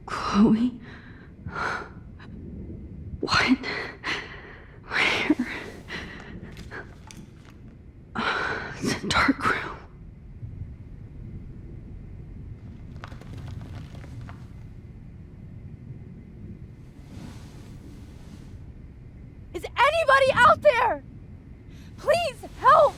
Chloe? What? Where? It's a dark room. Is anybody out there? Please help!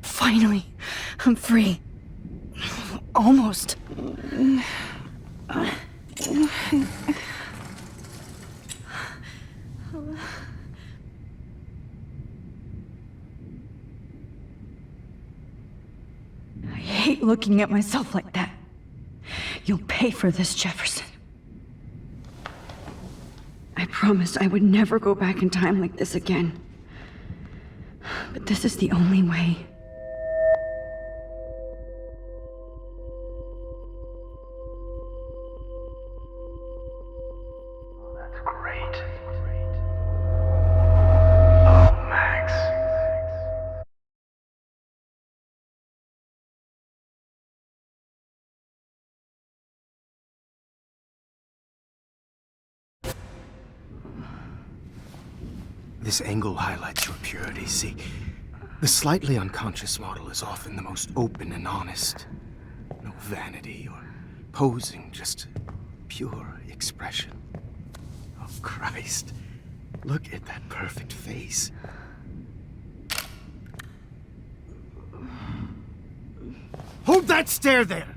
Finally, I'm free. Almost. I hate looking at myself like that. You'll pay for this, Jefferson. I promised I would never go back in time like this again. But this is the only way. That's great. Oh, Max. This angle highlights your purity. See, the slightly unconscious model is often the most open and honest. No vanity or posing, just pure expression. Oh, Christ. Look at that perfect face. Hold that stare there!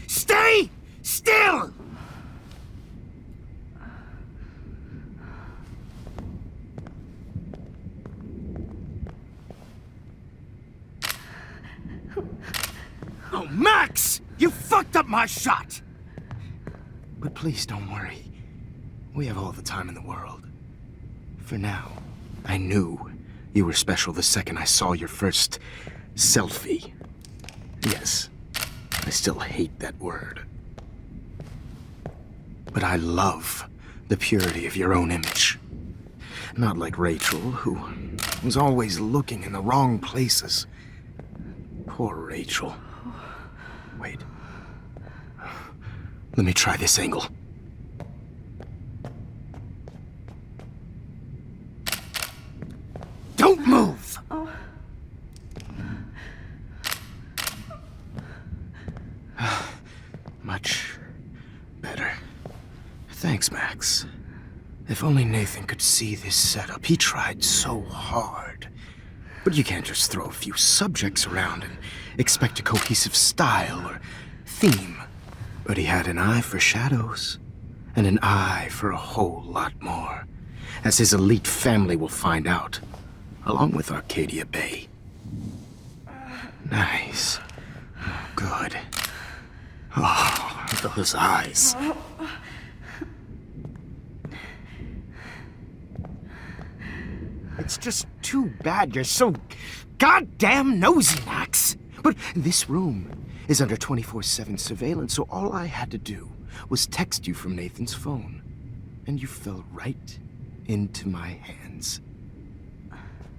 Stay still! Oh, Max! You fucked up my shot! But please don't worry. We have all the time in the world. For now, I knew you were special the second I saw your first selfie. Yes, I still hate that word. But I love the purity of your own image. Not like Rachel, who was always looking in the wrong places. Poor Rachel. Wait. Let me try this angle. Don't move! Oh. Much better. Thanks, Max. If only Nathan could see this setup. He tried so hard. But you can't just throw a few subjects around and expect a cohesive style or theme. But he had an eye for shadows, and an eye for a whole lot more, as his elite family will find out, along with Arcadia Bay. Nice. Good. Oh, those eyes. It's just too bad you're so goddamn nosy, Max. But this room is under 24/7 surveillance, so all I had to do was text you from Nathan's phone. And you fell right into my hands.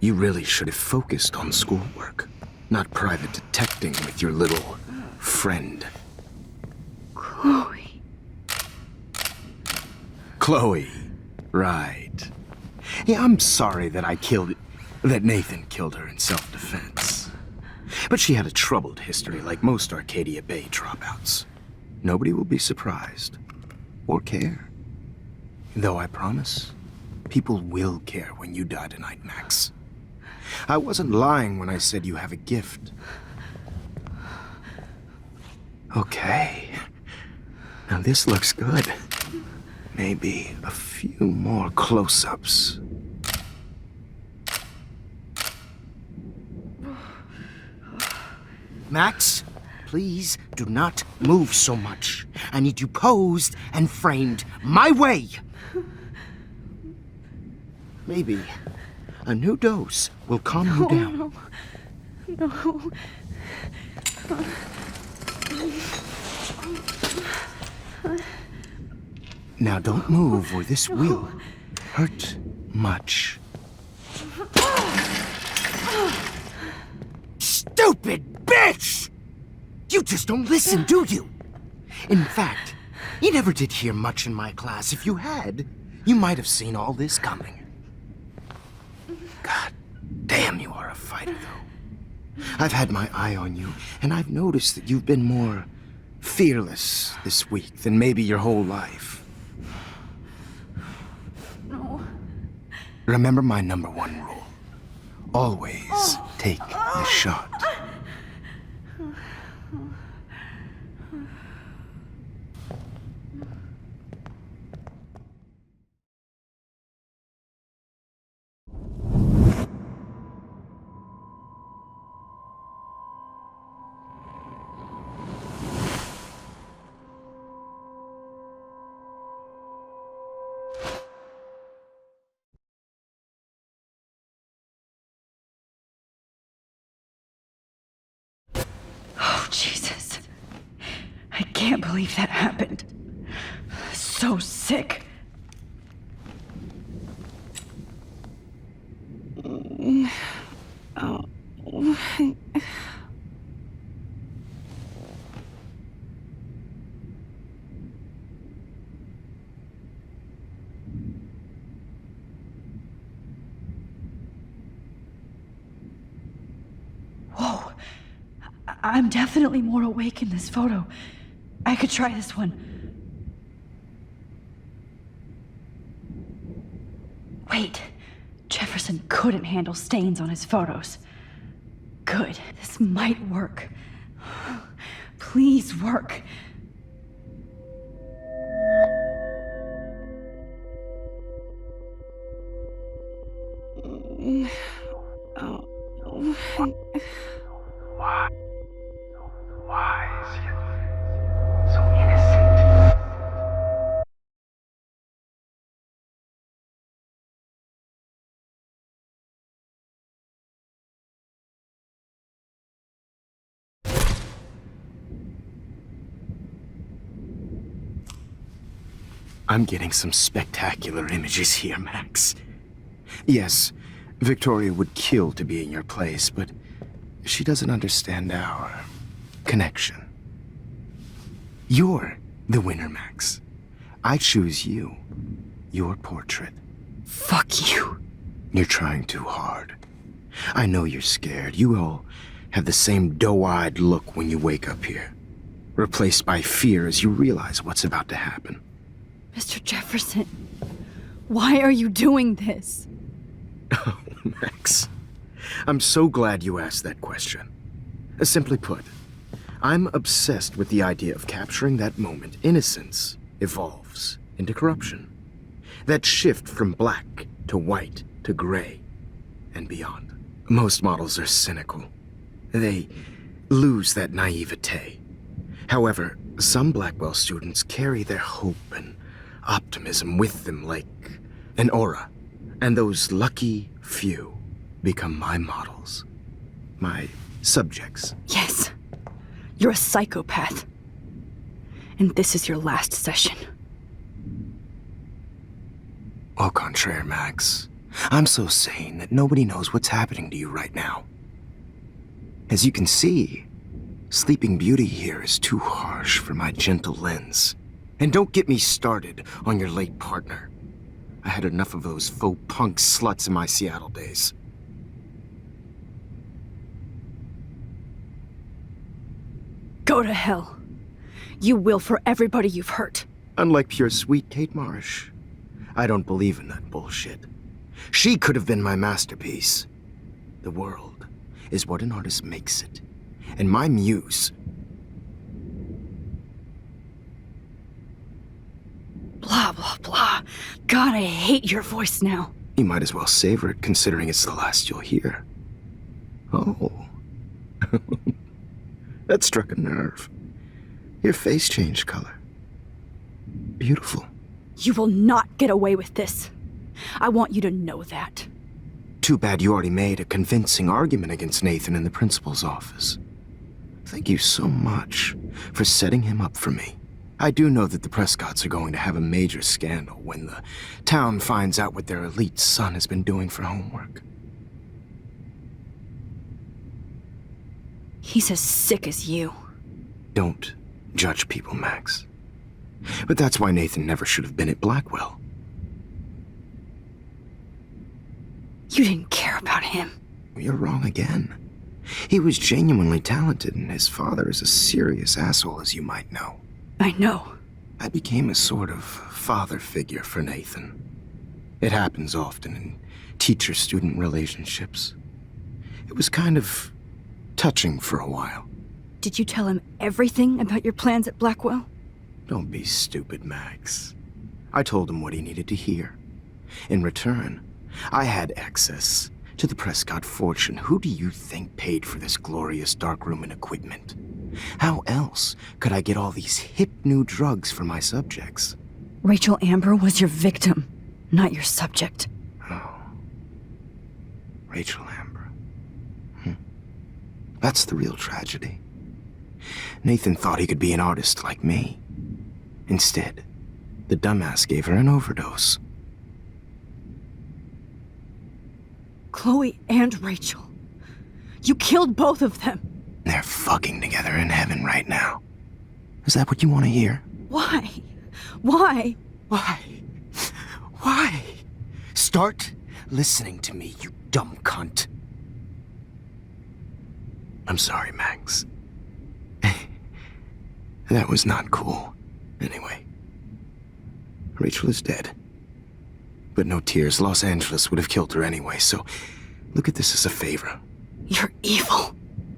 You really should have focused on schoolwork, not private detecting with your little friend. Chloe. Chloe, right. Yeah, I'm sorry that that Nathan killed her in self-defense. But she had a troubled history like most Arcadia Bay dropouts. Nobody will be surprised, or care. Though I promise, people will care when you die tonight, Max. I wasn't lying when I said you have a gift. Okay. Now this looks good. Maybe a few more close-ups. Max, please do not move so much. I need you posed and framed my way. Maybe a new dose will calm you down. No. Now don't move or this will hurt much. Stupid bitch! You just don't listen, do you? In fact, you never did hear much in my class. If you had, you might have seen all this coming. God damn, you are a fighter, though. I've had my eye on you, and I've noticed that you've been more fearless this week than maybe your whole life. No. Remember my #1 rule. Always take the shot. Oh, Jesus. I can't believe that happened. So sick. Whoa. I'm definitely more awake in this photo. I could try this one. Wait. Jefferson couldn't handle stains on his photos. Good. This might work. Please work. Why is he so innocent? I'm getting some spectacular images here, Max. Yes, Victoria would kill to be in your place, but she doesn't understand our connection. You're the winner, Max. I choose you. Your portrait. Fuck you. You're trying too hard. I know you're scared. You all have the same doe-eyed look when you wake up here, replaced by fear as you realize what's about to happen. Mr. Jefferson, why are you doing this? Oh, Max. I'm so glad you asked that question. Simply put, I'm obsessed with the idea of capturing that moment innocence evolves into corruption. That shift from black to white to gray and beyond. Most models are cynical. They lose that naivete. However, some Blackwell students carry their hope and optimism with them like an aura. And those lucky few become my models. My subjects. Yes, you're a psychopath. And this is your last session. Au contraire, Max. I'm so sane that nobody knows what's happening to you right now. As you can see, Sleeping Beauty here is too harsh for my gentle lens. And don't get me started on your late partner. I had enough of those faux punk sluts in my Seattle days. Go to hell. You will for everybody you've hurt. Unlike pure sweet Kate Marsh, I don't believe in that bullshit. She could have been my masterpiece. The world is what an artist makes it. And my muse... Blah, blah, blah. God, I hate your voice now. You might as well savor it, considering it's the last you'll hear. Oh. That struck a nerve. Your face changed color. Beautiful. You will not get away with this. I want you to know that. Too bad you already made a convincing argument against Nathan in the principal's office. Thank you so much for setting him up for me. I do know that the Prescotts are going to have a major scandal when the town finds out what their elite son has been doing for homework. He's as sick as you. Don't judge people, Max. But that's why Nathan never should have been at Blackwell. You didn't care about him. You're wrong again. He was genuinely talented, and his father is a serious asshole, as you might know. I know. I became a sort of father figure for Nathan. It happens often in teacher-student relationships. It was kind of touching for a while. Did you tell him everything about your plans at Blackwell? Don't be stupid, Max. I told him what he needed to hear. In return, I had access to the Prescott fortune. Who do you think paid for this glorious darkroom and equipment? How else could I get all these hip new drugs for my subjects? Rachel Amber was your victim, not your subject. Oh. Rachel Amber. That's the real tragedy. Nathan thought he could be an artist like me. Instead, the dumbass gave her an overdose. Chloe and Rachel. You killed both of them. They're fucking together in heaven right now. Is that what you want to hear? Why? Why? Why? Why? Start listening to me, you dumb cunt. I'm sorry, Max. That was not cool. Anyway, Rachel is dead. But no tears. Los Angeles would have killed her anyway, so look at this as a favor. You're evil.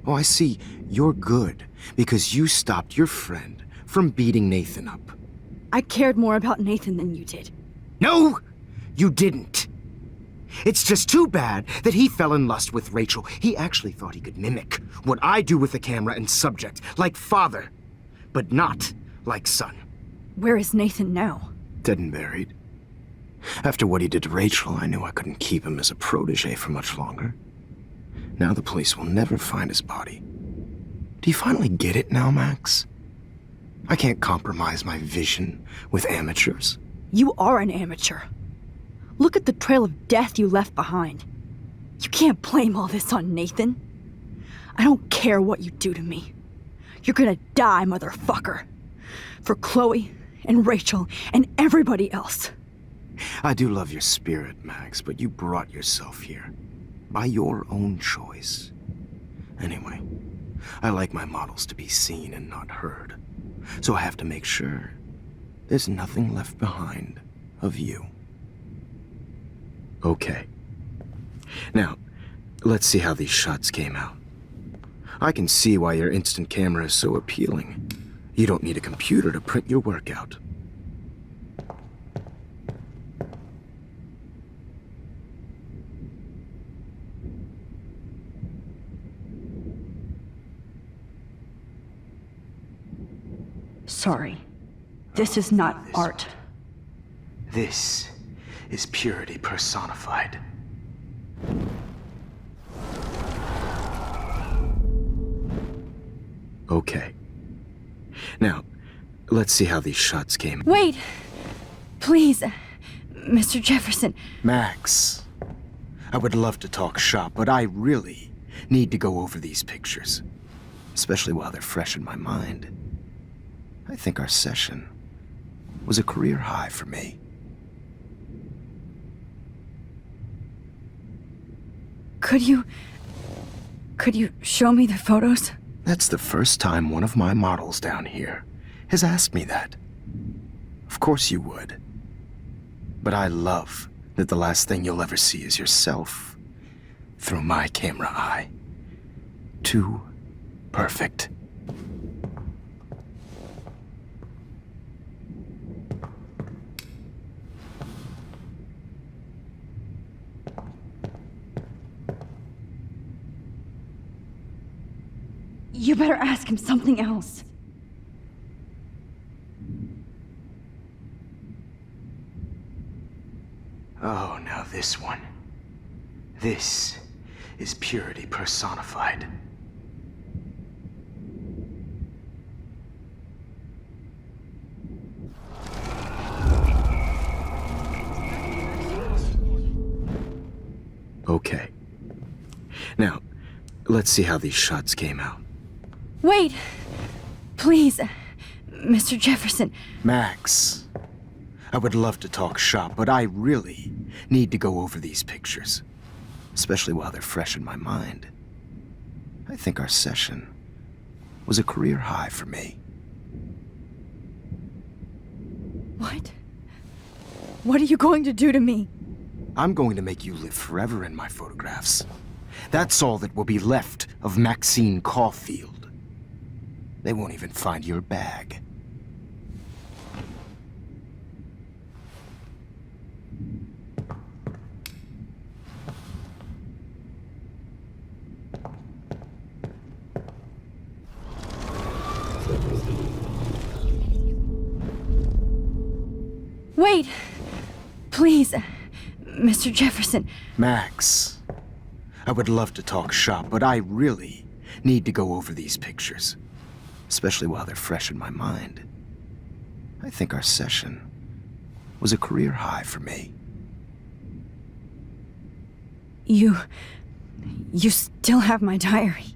Oh, I see. You're good because you stopped your friend from beating Nathan up. I cared more about Nathan than you did. No, you didn't. It's just too bad that he fell in lust with Rachel. He actually thought he could mimic what I do with the camera and subject, like father, but not like son. Where is Nathan now? Dead and buried. After what he did to Rachel, I knew I couldn't keep him as a protege for much longer. Now the police will never find his body. Do you finally get it now, Max? I can't compromise my vision with amateurs. You are an amateur. Look at the trail of death you left behind. You can't blame all this on Nathan. I don't care what you do to me. You're gonna die, motherfucker. For Chloe and Rachel and everybody else. I do love your spirit, Max, but you brought yourself here. By your own choice. Anyway, I like my models to be seen and not heard. So I have to make sure there's nothing left behind of you. Okay. Now, let's see how these shots came out. I can see why your instant camera is so appealing. You don't need a computer to print your work out. Sorry. This is not art. This is purity personified. Okay. Now, let's see how these shots came. Wait! Please, Mr. Jefferson. Max, I would love to talk shop, but I really need to go over these pictures. Especially while they're fresh in my mind. I think our session was a career high for me. Could you show me the photos? That's the first time one of my models down here has asked me that. Of course you would. But I love that the last thing you'll ever see is yourself through my camera eye. Too perfect. You better ask him something else. Oh, now this one. This is purity personified. Okay. Now, let's see how these shots came out. Wait! Please, Mr. Jefferson. Max, I would love to talk shop, but I really need to go over these pictures. Especially while they're fresh in my mind. I think our session was a career high for me. What? What are you going to do to me? I'm going to make you live forever in my photographs. That's all that will be left of Maxine Caulfield. They won't even find your bag. Wait! Please, Mr. Jefferson. Max, I would love to talk shop, but I really need to go over these pictures. Especially while they're fresh in my mind. I think our session was a career high for me. You still have my diary.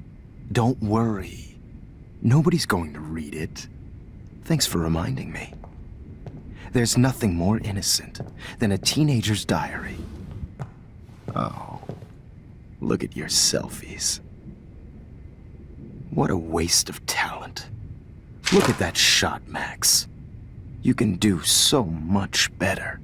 Don't worry. Nobody's going to read it. Thanks for reminding me. There's nothing more innocent than a teenager's diary. Oh, look at your selfies. What a waste of talent. Look at that shot, Max. You can do so much better.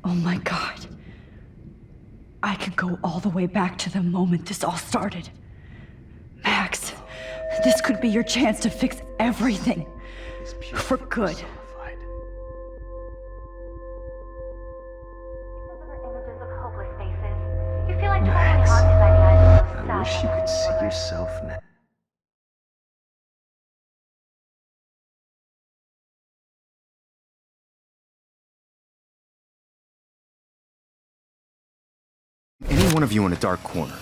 Oh my God. I could go all the way back to the moment this all started. Max, this could be your chance to fix everything. For good. Because of her images of hopeless faces, you feel like totally haunted by the eyes of those I wish you could see sad yourself now. Any one of you in a dark corner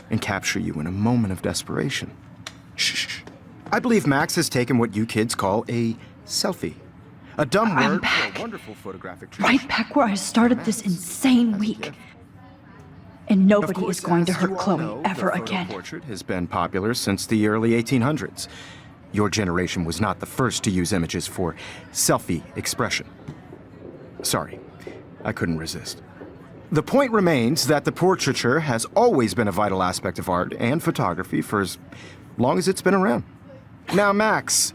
and capture you in a moment of desperation. Shh. I believe Max has taken what you kids call a selfie. A dumb I'm word back. for a wonderful photographic Right back where I started this insane week. And Of nobody course, is going to as hurt you all Chloe know, ever the photo again. portrait has been popular since the early 1800s. Your generation was not the first to use images for selfie expression. Sorry, I couldn't resist. The point remains that the portraiture has always been a vital aspect of art and photography for as long as it's been around. Now, Max,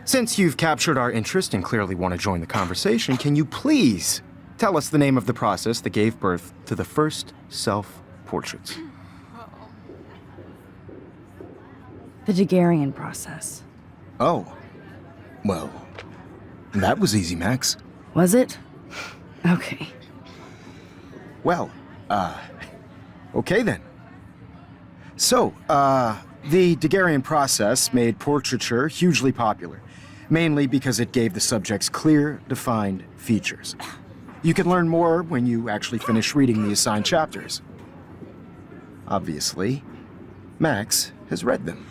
since you've captured our interest and clearly want to join the conversation, can you please tell us the name of the process that gave birth to the first self-portraits? The Daguerrean process. Oh, well, that was easy, Max. Was it? Okay. Well, okay then. So, the Daguerrean process made portraiture hugely popular, mainly because it gave the subjects clear, defined features. You can learn more when you actually finish reading the assigned chapters. Obviously, Max has read them.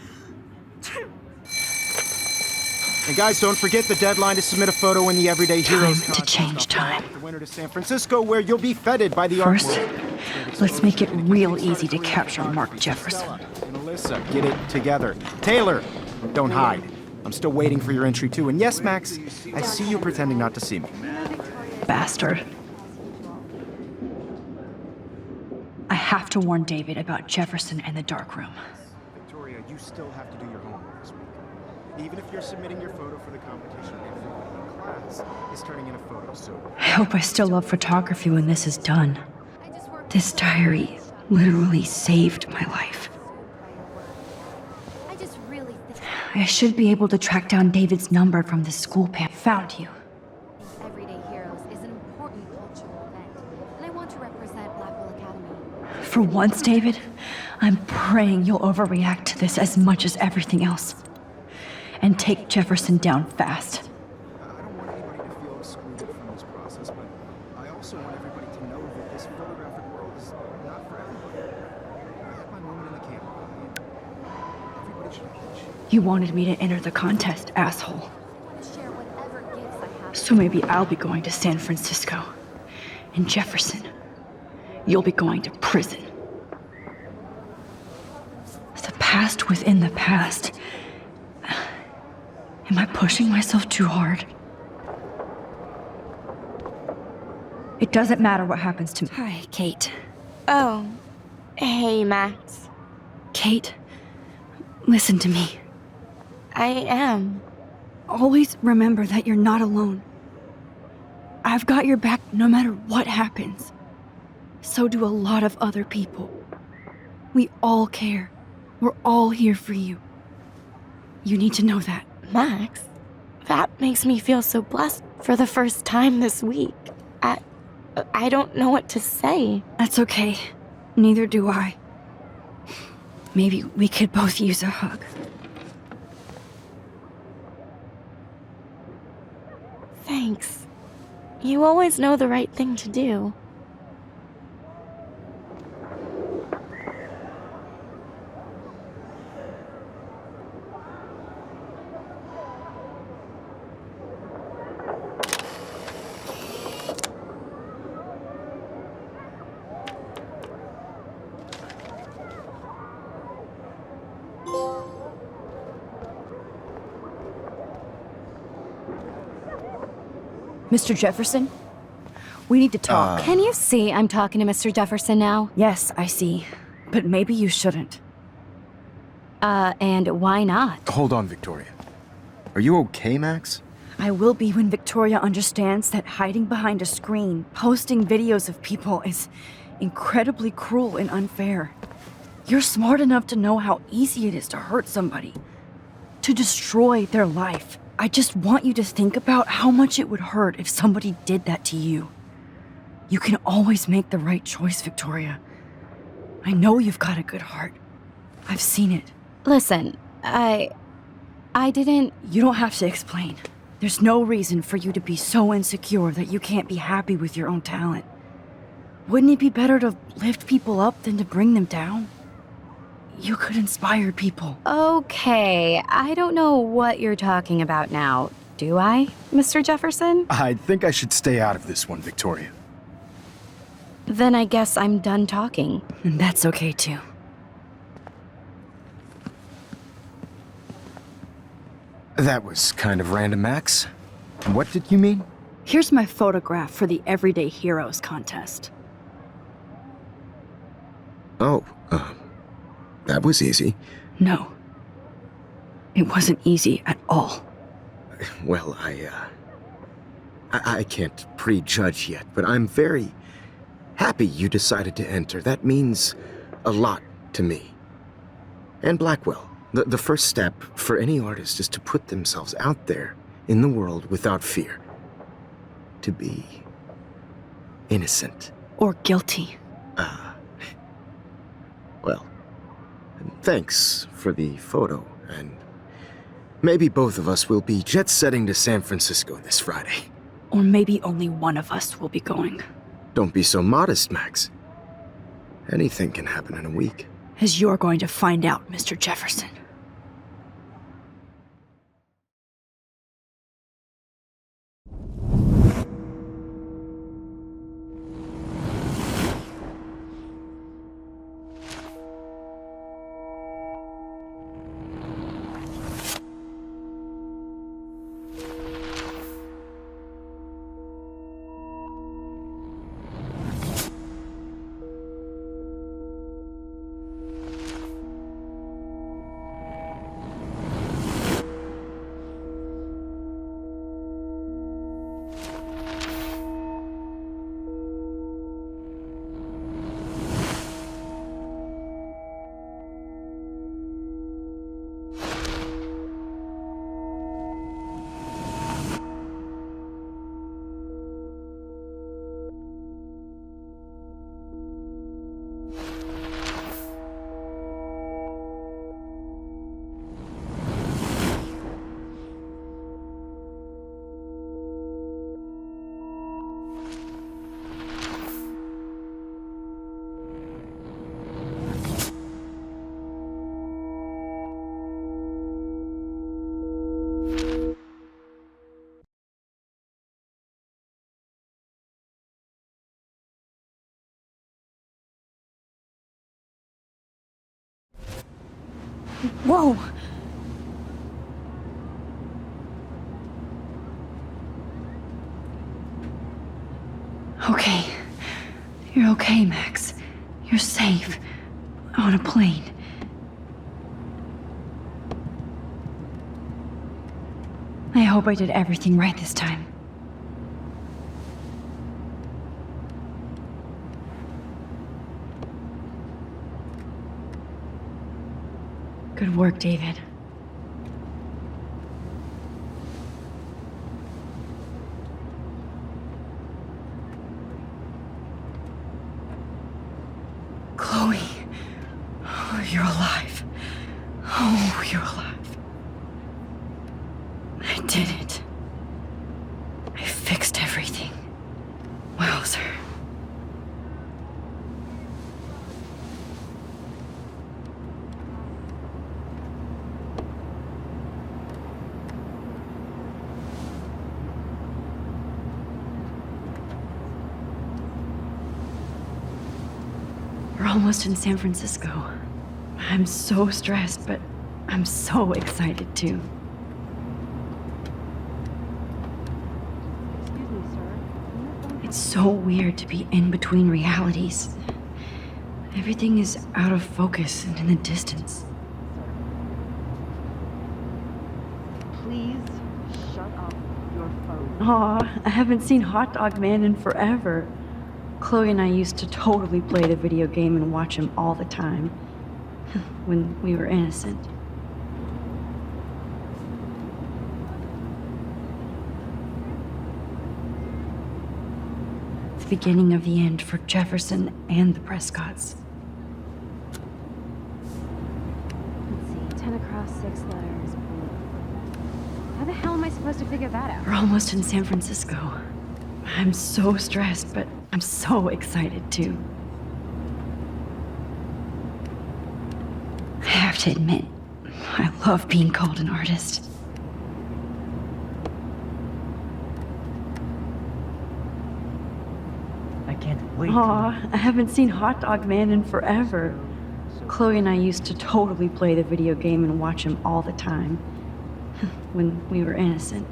And guys, don't forget the deadline to submit a photo in the Everyday Heroes Time to change time. The winner to San Francisco, where you'll be feted by the First, art world. let's make it real easy to capture Mark Jefferson. And Alyssa, get it together. Taylor, don't hide. I'm still waiting for your entry too. And yes, Max, I see you pretending not to see me. Bastard. I have to warn David about Jefferson and the dark room. Victoria, you still have to do your homework this week. Even if you're submitting your photo for the competition, everyone in class is turning in a photo, so... I hope I still love photography when this is done. This diary literally saved my life. I just really think I should be able to track down David's number from the school pam. Found you. Everyday Heroes is an important cultural event, and I want to represent Blackwell Academy. For once, David, I'm praying you'll overreact to this as much as everything else. And take Jefferson down fast. I don't want anybody to feel excluded from this process, but I also You wanted me to enter the contest, asshole. I want to share whatever gifts I have. So maybe I'll be going to San Francisco. And Jefferson, you'll be going to prison. The past within the past. Am I pushing myself too hard? It doesn't matter what happens to me. Hi, Kate. Oh, hey, Max. Kate, listen to me. I am. Always remember that you're not alone. I've got your back no matter what happens. So do a lot of other people. We all care. We're all here for you. You need to know that. Max, that makes me feel so blessed for the first time this week. I don't know what to say. That's okay. Neither do I. Maybe we could both use a hug. Thanks. You always know the right thing to do. Mr. Jefferson? We need to talk. Can you see I'm talking to Mr. Jefferson now? Yes, I see. But maybe you shouldn't. And why not? Hold on, Victoria. Are you okay, Max? I will be when Victoria understands that hiding behind a screen, posting videos of people is incredibly cruel and unfair. You're smart enough to know how easy it is to hurt somebody, to destroy their life. I just want you to think about how much it would hurt if somebody did that to you. You can always make the right choice, Victoria. I know you've got a good heart. I've seen it. Listen, I didn't... You don't have to explain. There's no reason for you to be so insecure that you can't be happy with your own talent. Wouldn't it be better to lift people up than to bring them down? You could inspire people. Okay, I don't know what you're talking about now, do I, Mr. Jefferson? I think I should stay out of this one, Victoria. Then I guess I'm done talking. And that's okay too. That was kind of random, Max. What did you mean? Here's my photograph for the Everyday Heroes contest. Oh, that was easy. No. It wasn't easy at all. Well, I can't prejudge yet, but I'm very happy you decided to enter. That means a lot to me. And Blackwell. The first step for any artist is to put themselves out there in the world without fear. To be innocent. Or guilty. Well, thanks for the photo, and maybe both of us will be jet-setting to San Francisco this Friday. Or maybe only one of us will be going. Don't be so modest, Max. Anything can happen in a week. As you're going to find out, Mr. Jefferson. Whoa! Okay. You're okay, Max. You're safe. On a plane. I hope I did everything right this time. Good work, David. Chloe. Oh, you're alive. Oh, you're alive. I did it. I fixed everything. Wowzer. We're almost in San Francisco. I'm so stressed, but I'm so excited too. Excuse me, sir. It's so weird to be in between realities. Everything is out of focus and in the distance. Please shut up your phone. Aw, I haven't seen Hot Dog Man in forever. Chloe and I used to totally play the video game and watch him all the time. When we were innocent. The beginning of the end for Jefferson and the Prescotts. Let's see, 10 across, 6 letters. How the hell am I supposed to figure that out? We're almost in San Francisco. I'm so stressed, but I'm so excited too. I have to admit, I love being called an artist. I can't wait. Aw, I haven't seen Hot Dog Man in forever. Chloe and I used to totally play the video game and watch him all the time. When we were innocent.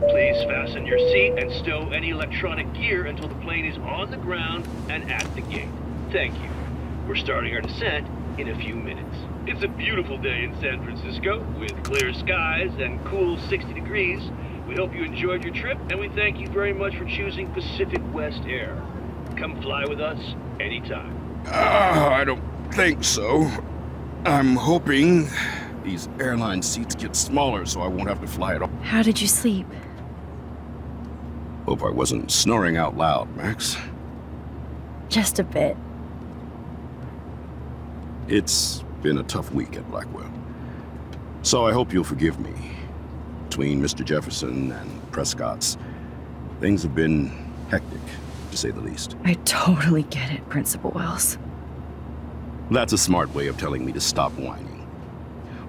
Please fasten your seat and stow any electronic gear until the plane is on the ground and at the gate. Thank you. We're starting our descent in a few minutes. It's a beautiful day in San Francisco with clear skies and cool 60 degrees. We hope you enjoyed your trip, and we thank you very much for choosing Pacific West Air. Come fly with us anytime. I don't think so. I'm hoping these airline seats get smaller so I won't have to fly at all. How did you sleep? Hope I wasn't snoring out loud, Max. Just a bit. It's been a tough week at Blackwell. So I hope you'll forgive me. Between Mr. Jefferson and Prescott's, things have been hectic, to say the least. I totally get it, Principal Wells. That's a smart way of telling me to stop whining.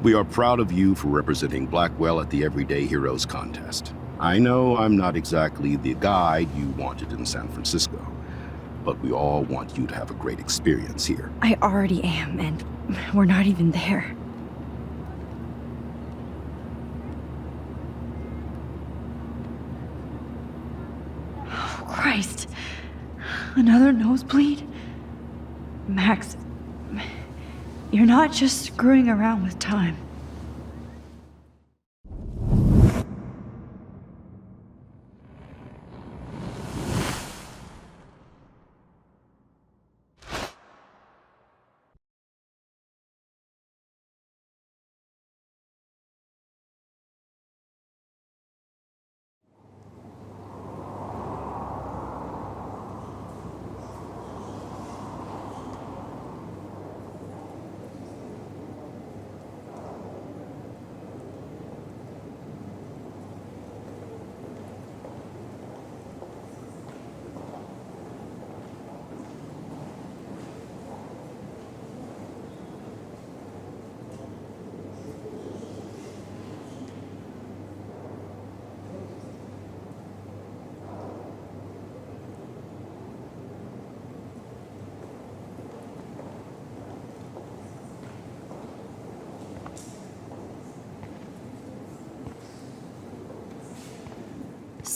We are proud of you for representing Blackwell at the Everyday Heroes contest. I know I'm not exactly the guide you wanted in San Francisco, but we all want you to have a great experience here. I already am, and we're not even there. Oh, Christ. Another nosebleed? Max, you're not just screwing around with time.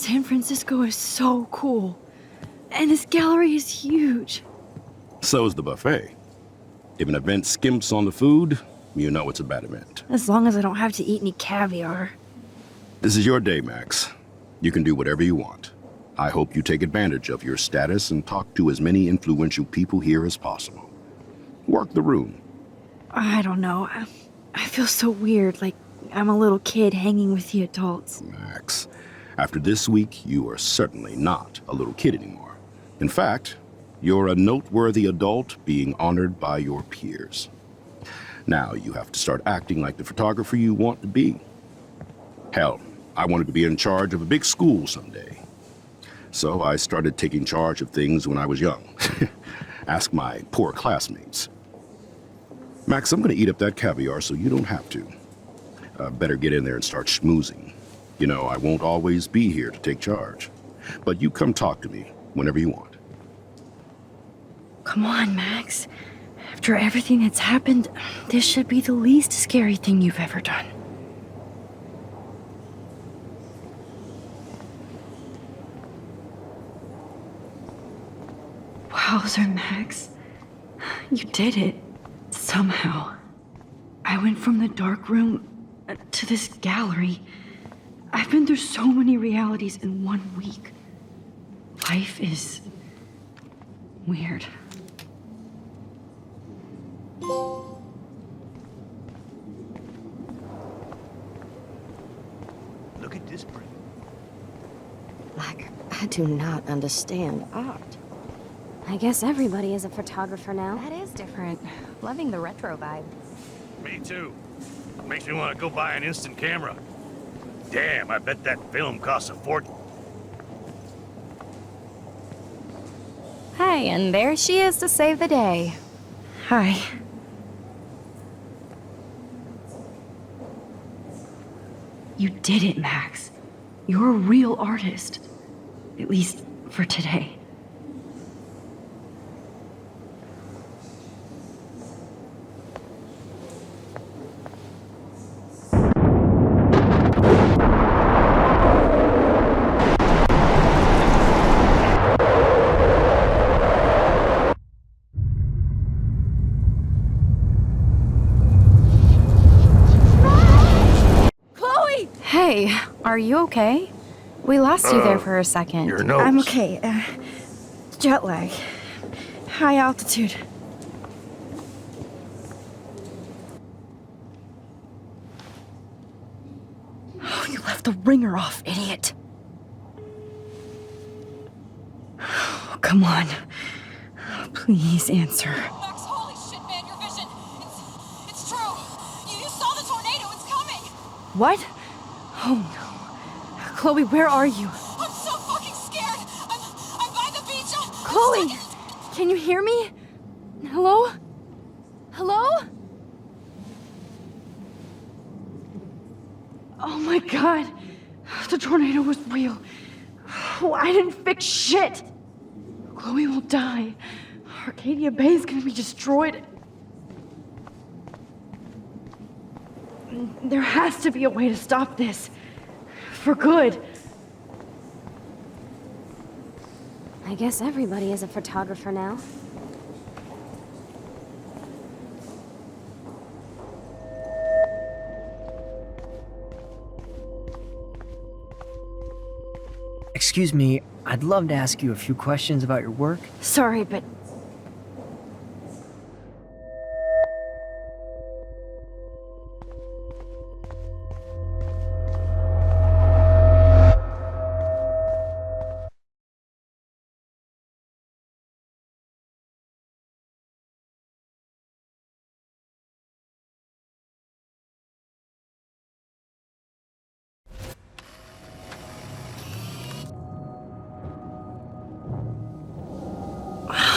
San Francisco is so cool. And this gallery is huge. So is the buffet. If an event skimps on the food, you know it's a bad event. As long as I don't have to eat any caviar. This is your day, Max. You can do whatever you want. I hope you take advantage of your status and talk to as many influential people here as possible. Work the room. I don't know. I feel so weird, like I'm a little kid hanging with the adults. Max, after this week, you are certainly not a little kid anymore. In fact, you're a noteworthy adult being honored by your peers. Now you have to start acting like the photographer you want to be. Hell, I wanted to be in charge of a big school someday. So I started taking charge of things when I was young. Ask my poor classmates. Max, I'm gonna eat up that caviar so you don't have to. Better get in there and start schmoozing. You know, I won't always be here to take charge. But you come talk to me whenever you want. Come on, Max. After everything that's happened, this should be the least scary thing you've ever done. Wowzer, Max. You did it. Somehow. I went from the dark room to this gallery. I've been through so many realities in 1 week. Life is weird. Look at this print. Like, I do not understand art. I guess everybody is a photographer now. That is different. Loving the retro vibe. Me too. Makes me want to go buy an instant camera. Damn, I bet that film costs a fortune. Hey, and there she is to save the day. Hi. You did it, Max. You're a real artist. At least for today. Hey, are you okay? We lost you there for a second. Your nose. I'm okay. Jet lag. High altitude. Oh, you left the ringer off, idiot. Oh, come on. Please answer. Max, holy shit, man, your vision. It's true. You saw the tornado. It's coming. What? Oh no. Chloe, where are you? I'm so fucking scared. I'm by the beach. Chloe! Can you hear me? Hello? Hello? Oh my god. The tornado was real. Oh, I didn't fix shit. Chloe will die. Arcadia Bay is gonna be destroyed. There has to be a way to stop this. For good. I guess everybody is a photographer now. Excuse me, I'd love to ask you a few questions about your work. Sorry, but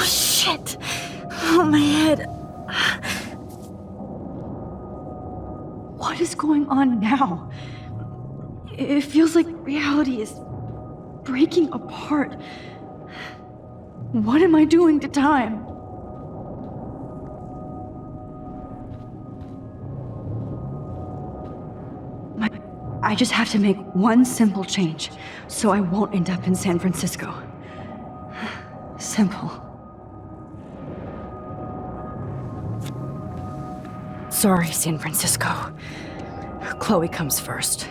shit! Oh, my head. What is going on now? It feels like reality is breaking apart. What am I doing to time? I just have to make one simple change, so I won't end up in San Francisco. Simple. Sorry, San Francisco. Chloe comes first.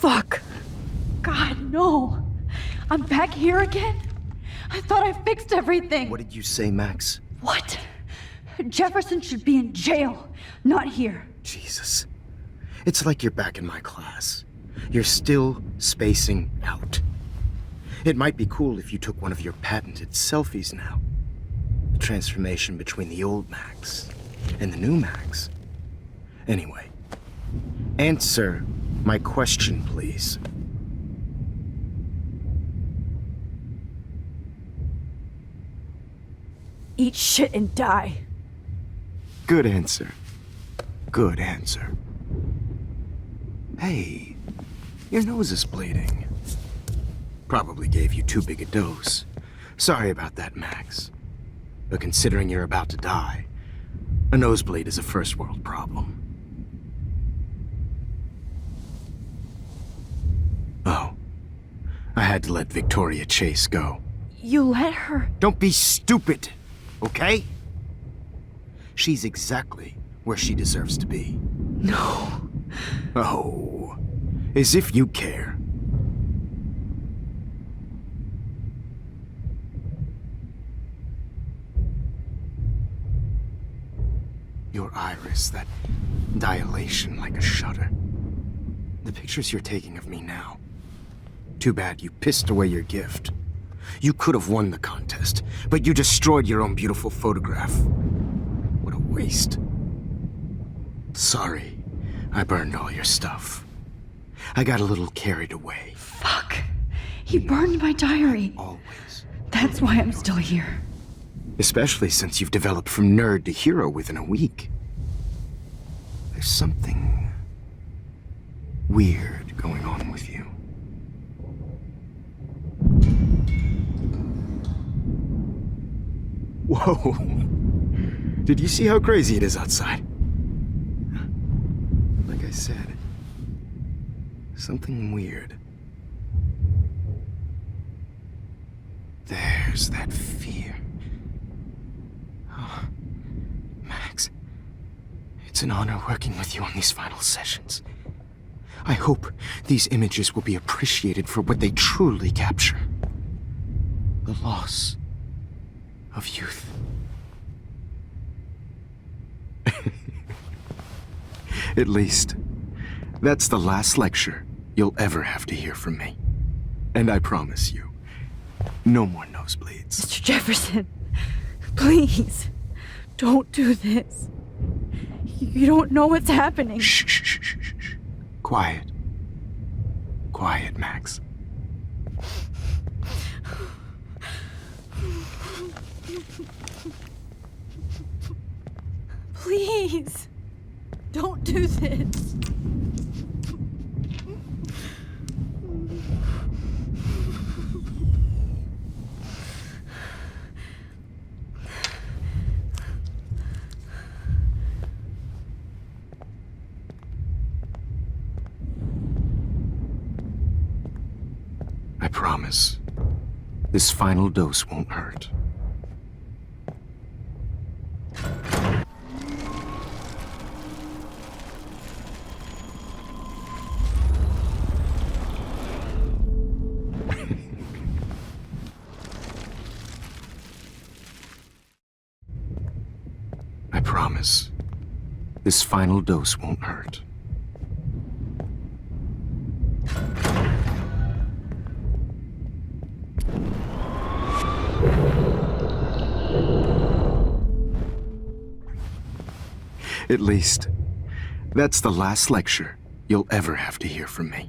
Fuck. God, no. I'm back here again? I thought I fixed everything. What did you say, Max? What? Jefferson should be in jail, not here. Jesus. It's like you're back in my class. You're still spacing out. It might be cool if you took one of your patented selfies now. The transformation between the old Max and the new Max. Anyway, answer my question, please. Eat shit and die. Good answer. Good answer. Hey, your nose is bleeding. Probably gave you too big a dose. Sorry about that, Max. But considering you're about to die, a nosebleed is a first world problem. Oh, I had to let Victoria Chase go. You let her? Don't be stupid, okay? She's exactly where she deserves to be. No. Oh, as if you care. Your iris, that dilation like a shutter. The pictures you're taking of me now. Too bad you pissed away your gift. You could have won the contest, but you destroyed your own beautiful photograph. What a waste. Sorry, I burned all your stuff. I got a little carried away. Fuck. He burned my diary. Always. That's why I'm still here. Especially since you've developed from nerd to hero within a week. There's something weird going on with you. Whoa! Did you see how crazy it is outside? Like I said, something weird. There's that fear. Oh, Max, it's an honor working with you on these final sessions. I hope these images will be appreciated for what they truly capture. The loss of youth. At least, that's the last lecture you'll ever have to hear from me. And I promise you, no more nosebleeds. Mr. Jefferson, please, don't do this. You don't know what's happening. Shh, shh, shh, shh, shh. Quiet. Quiet, Max. Please, don't do this. I promise, this final dose won't hurt. promise, this final dose won't hurt. At least, that's the last lecture you'll ever have to hear from me.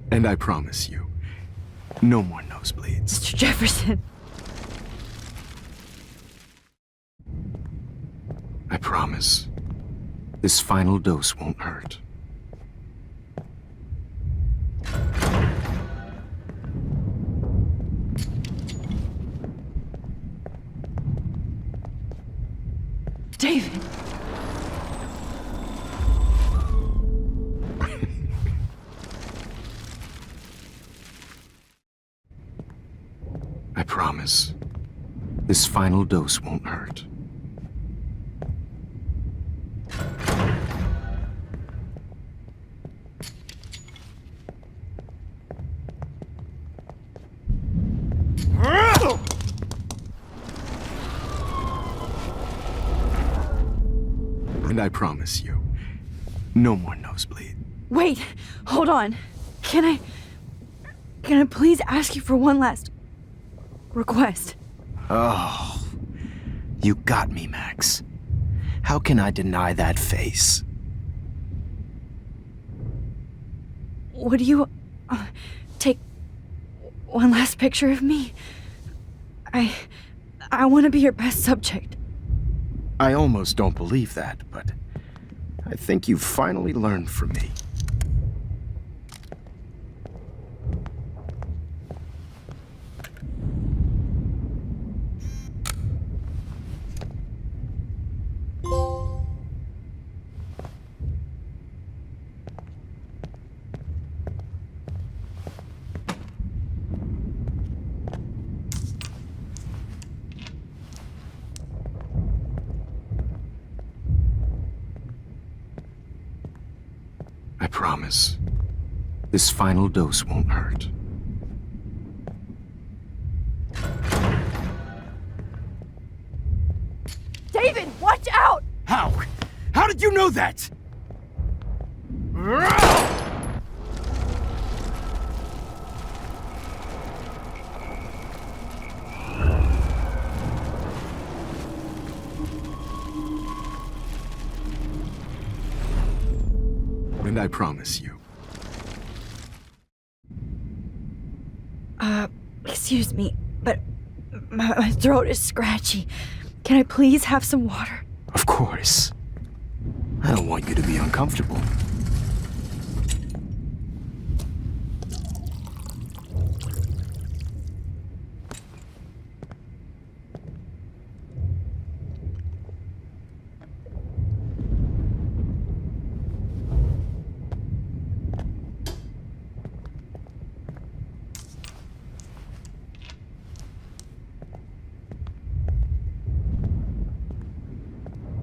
And I promise you, no more nosebleeds. Mr. Jefferson. I promise, this final dose won't hurt. David. I promise, this final dose won't hurt. And I promise you, no more nosebleed. Wait, hold on. Can I please ask you for one last request? Oh, you got me, Max. How can I deny that face? Would you take one last picture of me? I want to be your best subject. I almost don't believe that, but I think you've finally learned from me. I promise, this final dose won't hurt. David, watch out! How? How did you know that? And I promise you. Excuse me, but my throat is scratchy. Can I please have some water? Of course. I don't want you to be uncomfortable.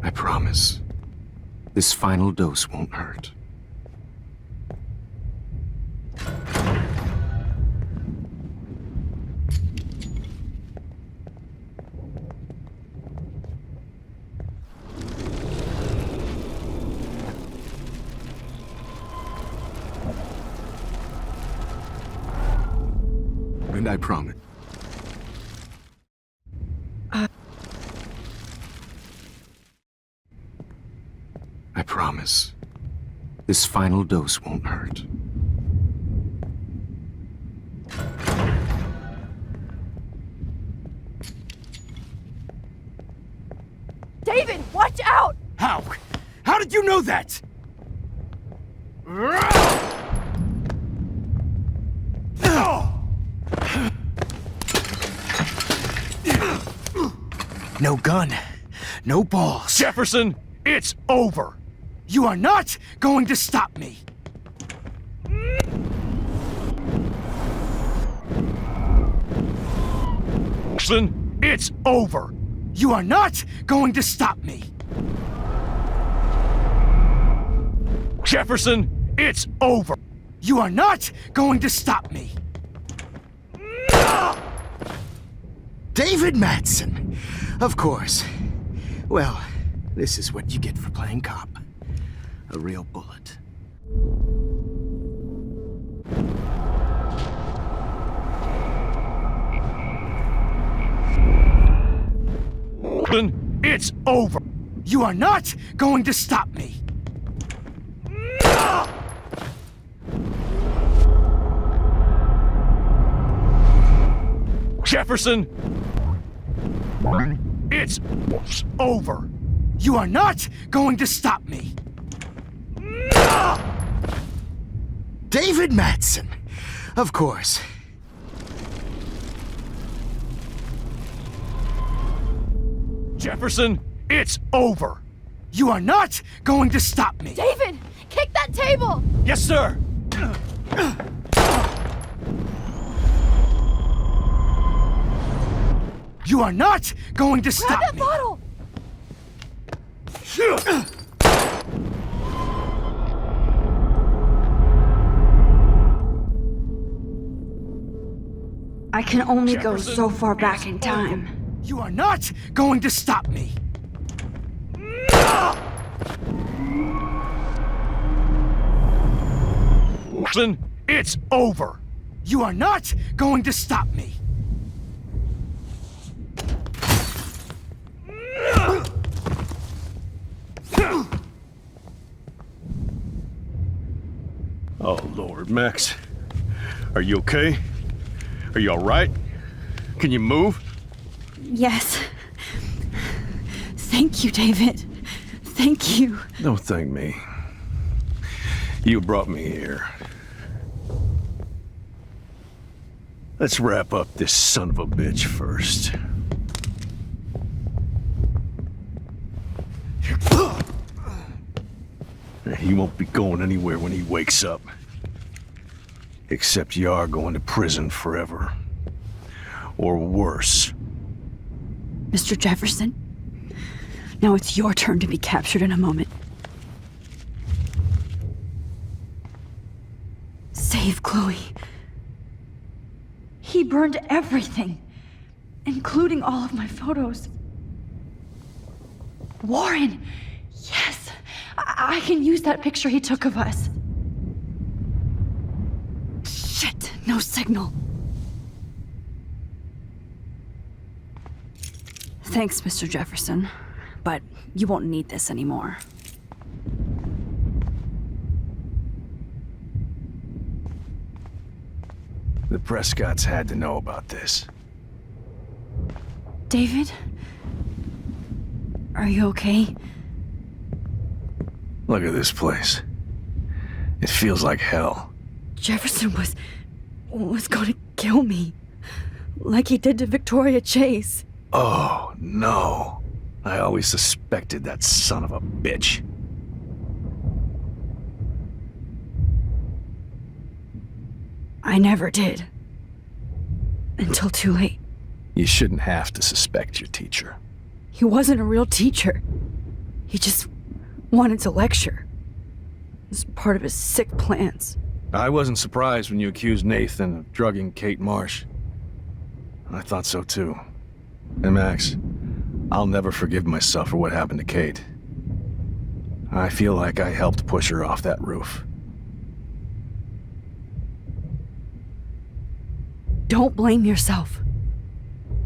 I promise, this final dose won't hurt. And I promise. I promise, this final dose won't hurt. David, watch out! How? How did you know that? No gun, no balls. Jefferson, it's over. You are not going to stop me! Jefferson, it's over. You are not going to stop me! Jefferson, it's over. You are not going to stop me! David Madsen! Of course. Well, This is what you get for playing cop. A real bullet. It's over! You are not going to stop me! Jefferson! It's over! You are not going to stop me! David Madsen! Of course. Jefferson, it's over! You are not going to stop me! David, kick that table! Yes, sir! You are not going to stop Grab that me! bottle! I can only go Jefferson, so far back it's in time. You are not going to stop me! Jefferson, it's over! You are not going to stop me! Oh, Lord, Max. Are you okay? Are you all right? Can you move? Yes. Thank you, David. Thank you. Don't thank me. You brought me here. Let's wrap up this son of a bitch first. He won't be going anywhere when he wakes up. Except you are going to prison forever. Or worse. Mr. Jefferson, now it's your turn to be captured in a moment. Save Chloe. He burned everything, including all of my photos. Warren! Yes! I can use that picture he took of us. Shit, no signal. Thanks, Mr. Jefferson, but you won't need this anymore. The Prescotts had to know about this. David? Are you okay? Look at this place. It feels like hell. Jefferson was going to kill me. Like he did to Victoria Chase. Oh, no. I always suspected that son of a bitch. I never did. Until too late. You shouldn't have to suspect your teacher. He wasn't a real teacher. He just wanted to lecture. It was part of his sick plans. I wasn't surprised when you accused Nathan of drugging Kate Marsh. I thought so too. And Max, I'll never forgive myself for what happened to Kate. I feel like I helped push her off that roof. Don't blame yourself.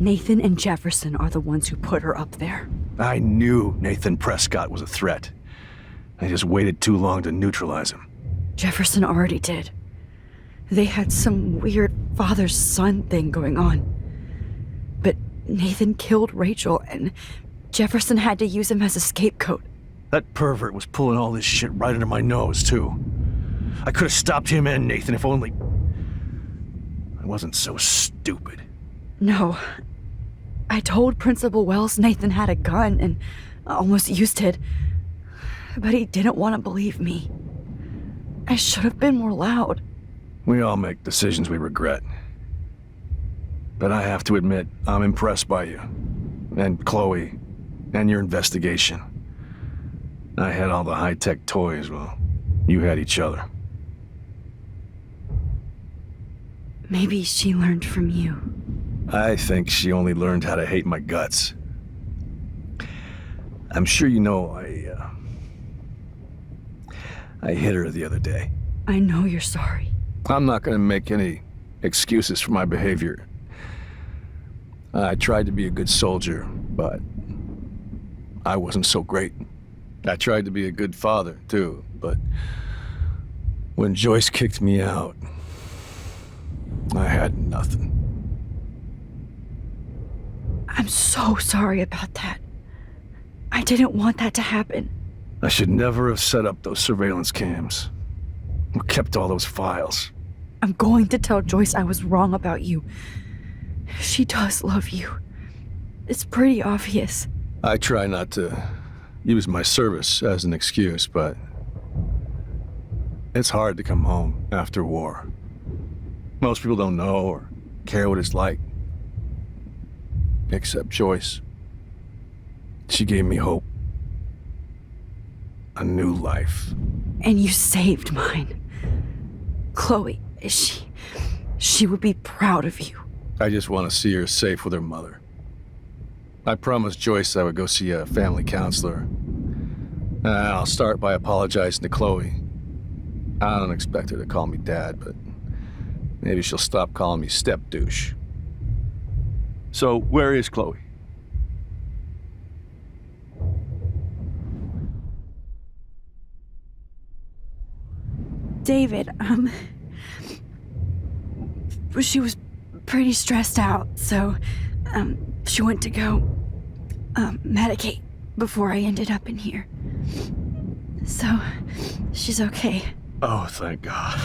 Nathan and Jefferson are the ones who put her up there. I knew Nathan Prescott was a threat. I just waited too long to neutralize him. Jefferson already did. They had some weird father-son thing going on. But Nathan killed Rachel, and Jefferson had to use him as a scapegoat. That pervert was pulling all this shit right under my nose, too. I could have stopped him and Nathan if only... I wasn't so stupid. No. I told Principal Wells Nathan had a gun and almost used it. But he didn't want to believe me. I should have been more loud. We all make decisions we regret. But I have to admit, I'm impressed by you. And Chloe. And your investigation. I had all the high-tech toys, well, you had each other. Maybe she learned from you. I think she only learned how to hate my guts. I'm sure you know I hit her the other day. I know you're sorry. I'm not gonna make any excuses for my behavior. I tried to be a good soldier, but I wasn't so great. I tried to be a good father, too, but when Joyce kicked me out, I had nothing. I'm so sorry about that. I didn't want that to happen. I should never have set up those surveillance cams. Or kept all those files. I'm going to tell Joyce I was wrong about you. She does love you. It's pretty obvious. I try not to use my service as an excuse, but it's hard to come home after war. Most people don't know or care what it's like. Except Joyce. She gave me hope. A new life. And you saved mine. Chloe, she would be proud of you. I just want to see her safe with her mother. I promised Joyce I would go see a family counselor. I'll start by apologizing to Chloe. I don't expect her to call me Dad, but maybe she'll stop calling me step-douche. So, where is Chloe? David, she was pretty stressed out, so, she went to go, medicate before I ended up in here. So, she's okay. Oh, thank God.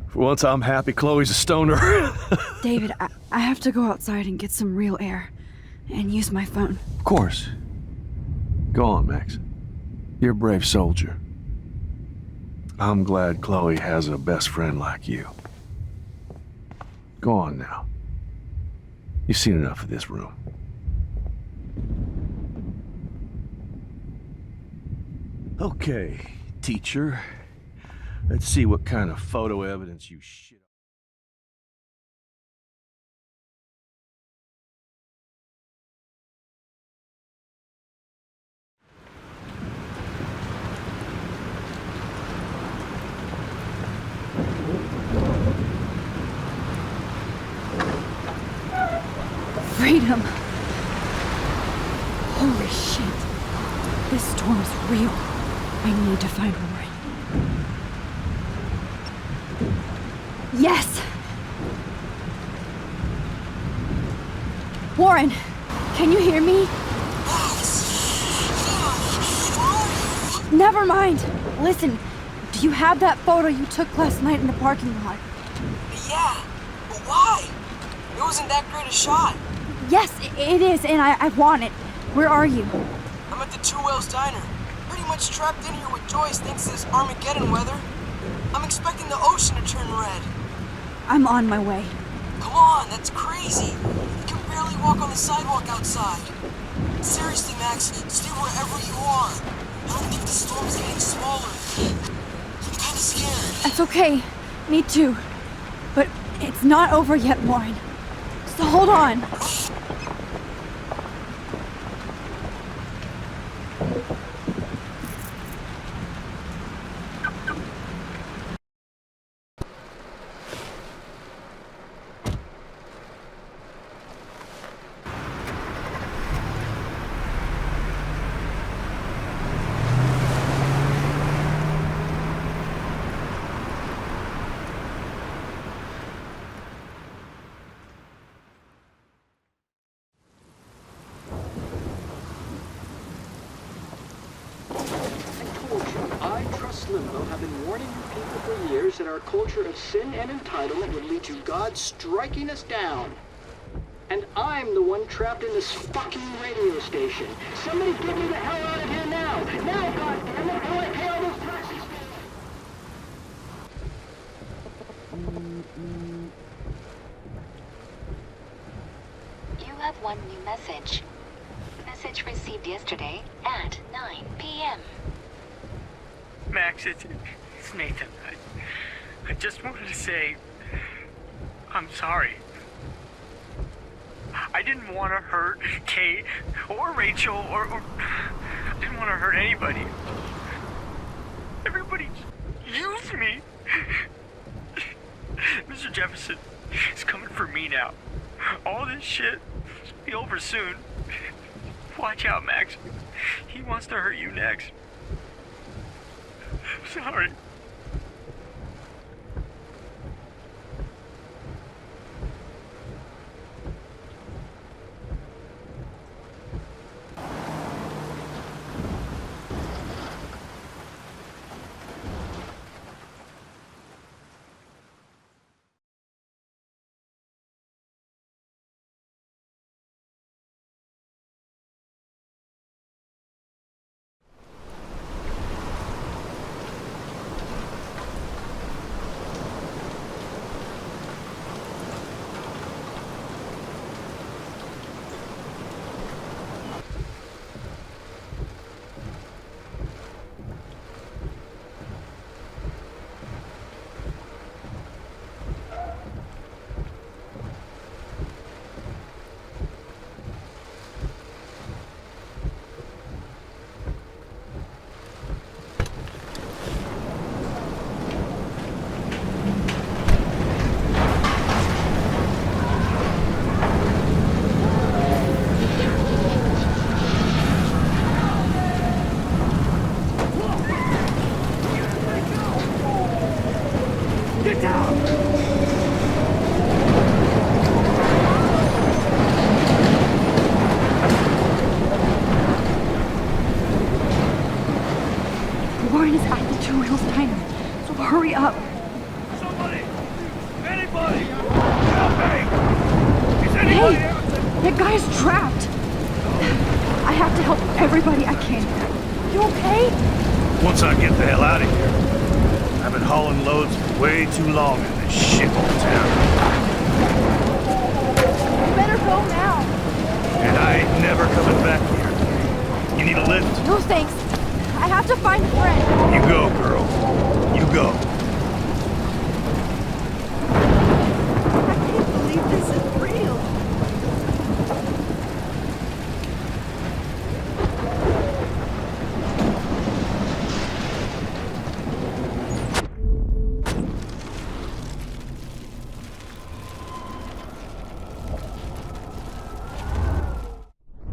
For once, I'm happy Chloe's a stoner. David, I have to go outside and get some real air, and use my phone. Of course. Go on, Max. You're a brave soldier. I'm glad Chloe has a best friend like you. Go on now. You've seen enough of this room. Okay, teacher. Let's see what kind of photo evidence you shit. Freedom! Holy shit. This storm is real. I need to find Warren. Yes! Warren, can you hear me? Never mind. Listen, do you have that photo you took last night in the parking lot? Yeah, but why? It wasn't that great a shot. Yes, it is, and I want it. Where are you? I'm at the Two Whales Diner. Pretty much trapped in here with Joyce thanks to this Armageddon weather. I'm expecting the ocean to turn red. I'm on my way. Come on, that's crazy. You can barely walk on the sidewalk outside. Seriously, Max, stay wherever you are. I don't think the storm's getting smaller. I'm kinda scared. That's okay. Me too. But it's not over yet, Warren. So hold on. Limbo have been warning you people for years that our culture of sin and entitlement would lead to God striking us down. And I'm the one trapped in this fucking radio station. Somebody get me the hell out of here now! Now, goddammit, how I pay all those taxes! You have one new message. Message received yesterday at 9 p.m. Max, it's Nathan. I just wanted to say I'm sorry. I didn't want to hurt Kate or Rachel or I didn't want to hurt anybody. Everybody used me. Mr. Jefferson is coming for me now. All this shit will be over soon. Watch out, Max. He wants to hurt you next. Sorry. Warren is at the Two Wheels Diner, so hurry up. Somebody! Anybody! Help me! Is anybody Hey! out there? That guy's trapped! I have to help everybody I can. You okay? Once I get the hell out of here. I've been hauling loads for way too long in this shithole town. You better go now. And I ain't never coming back here. You need a lift? No thanks. I have to find a friend. You go, girl. You go. I can't believe this is real.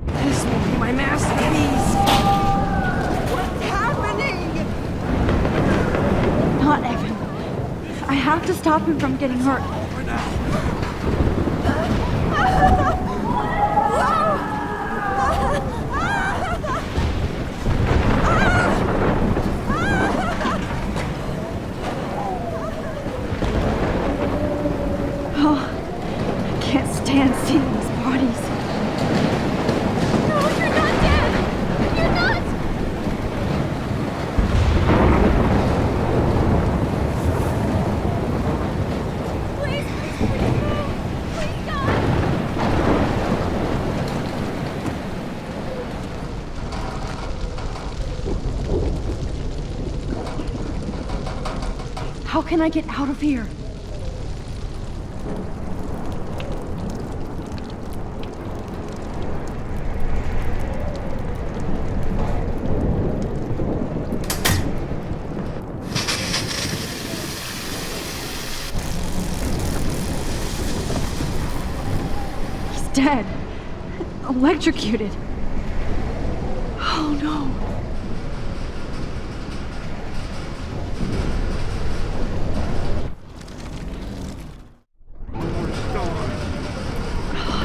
This will be my masterpiece! What's happening? Not Evan. I have to stop him from getting hurt. Oh, I can't stand seeing these bodies. No, you're not dead. You're not. Please, please, please, God. How can I get out of here? He's dead. Electrocuted. Oh no.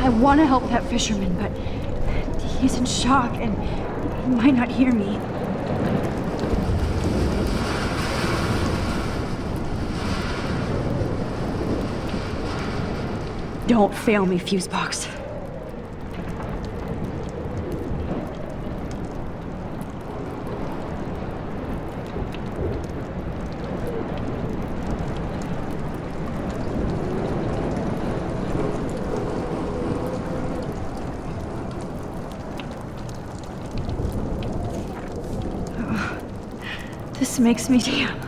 I want to help that fisherman, but he's in shock and he might not hear me. Don't fail me, Fusebox. This makes me damn.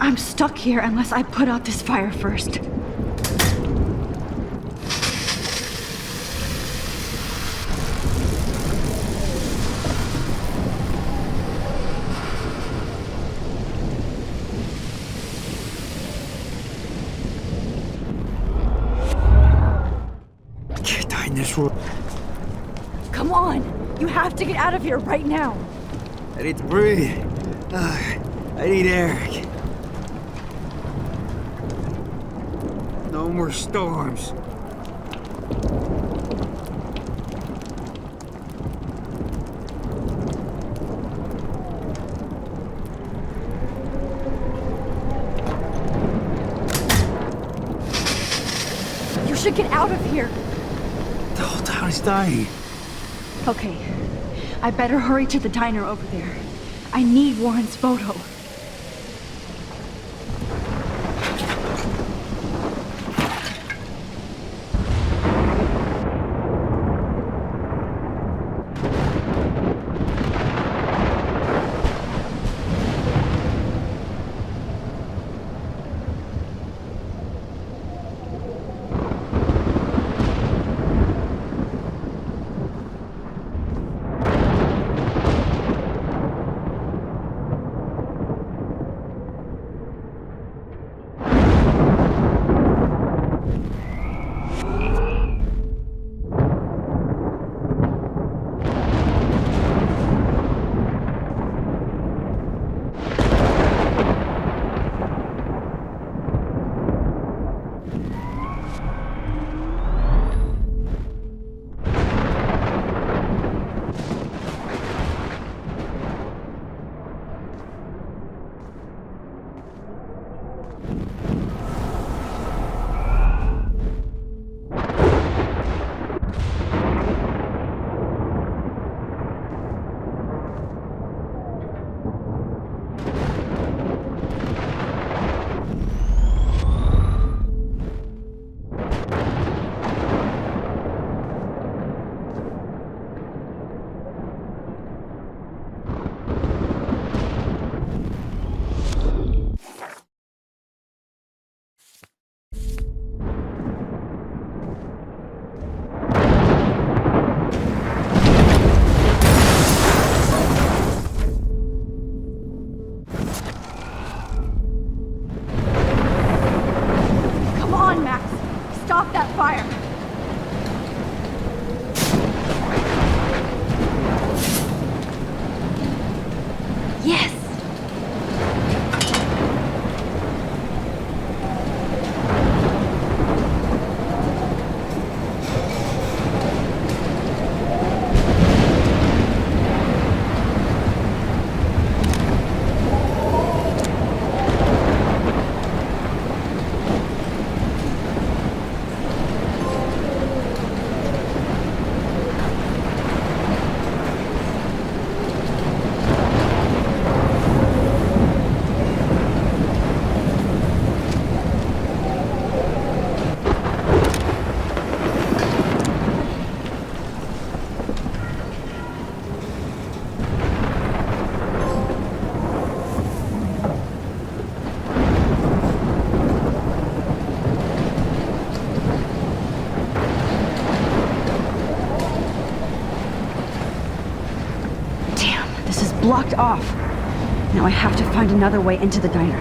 I'm stuck here unless I put out this fire first. this room. Come on! You have to get out of here right now! I need to breathe. I need air. No more storms. You should get out of here! The whole town is dying. Okay, I better hurry to the diner over there. I need Warren's photo. Blocked off. Now I have to find another way into the diner.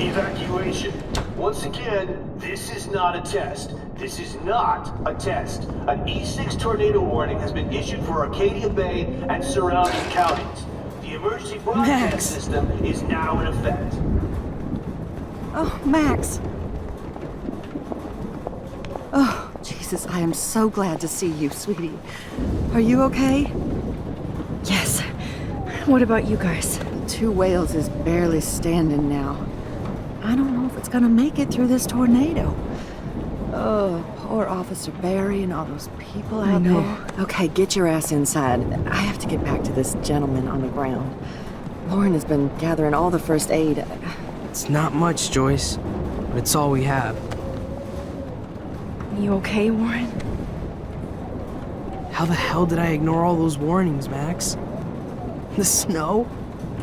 Evacuation. Once again, this is not a test. This is not a test. An E6 tornado warning has been issued for Arcadia Bay and surrounding counties. The emergency broadcast system is now in effect. Oh, Max. Oh, Jesus, I am so glad to see you, sweetie. Are you okay? Yes. What about you guys? The Two Whales is barely standing now. I don't know if it's gonna make it through this tornado. Oh, poor Officer Barry and all those people out there. Okay, get your ass inside. I have to get back to this gentleman on the ground. Lauren has been gathering all the first aid. It's not much, Joyce, but it's all we have. You okay, Warren? How the hell did I ignore all those warnings, Max? The snow?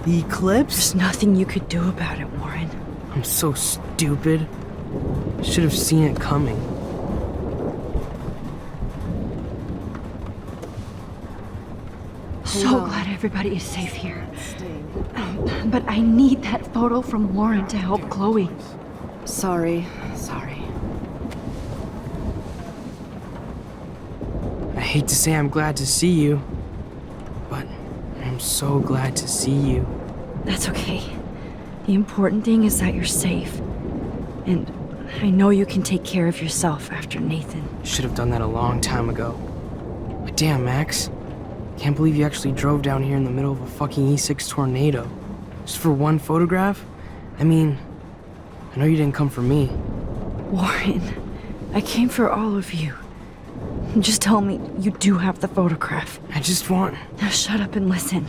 The eclipse? There's nothing you could do about it, Warren. I'm so stupid. I should have seen it coming. So glad everybody is safe here. But I need that photo from Lauren to help Chloe. Sorry. I hate to say I'm glad to see you, but I'm so glad to see you. That's okay. The important thing is that you're safe. And I know you can take care of yourself after Nathan. Should have done that a long time ago. But damn, Max. Can't believe you actually drove down here in the middle of a fucking E6 tornado. Just for one photograph? I mean, I know you didn't come for me. Warren, I came for all of you. Just tell me you do have the photograph. I just want... Now shut up and listen.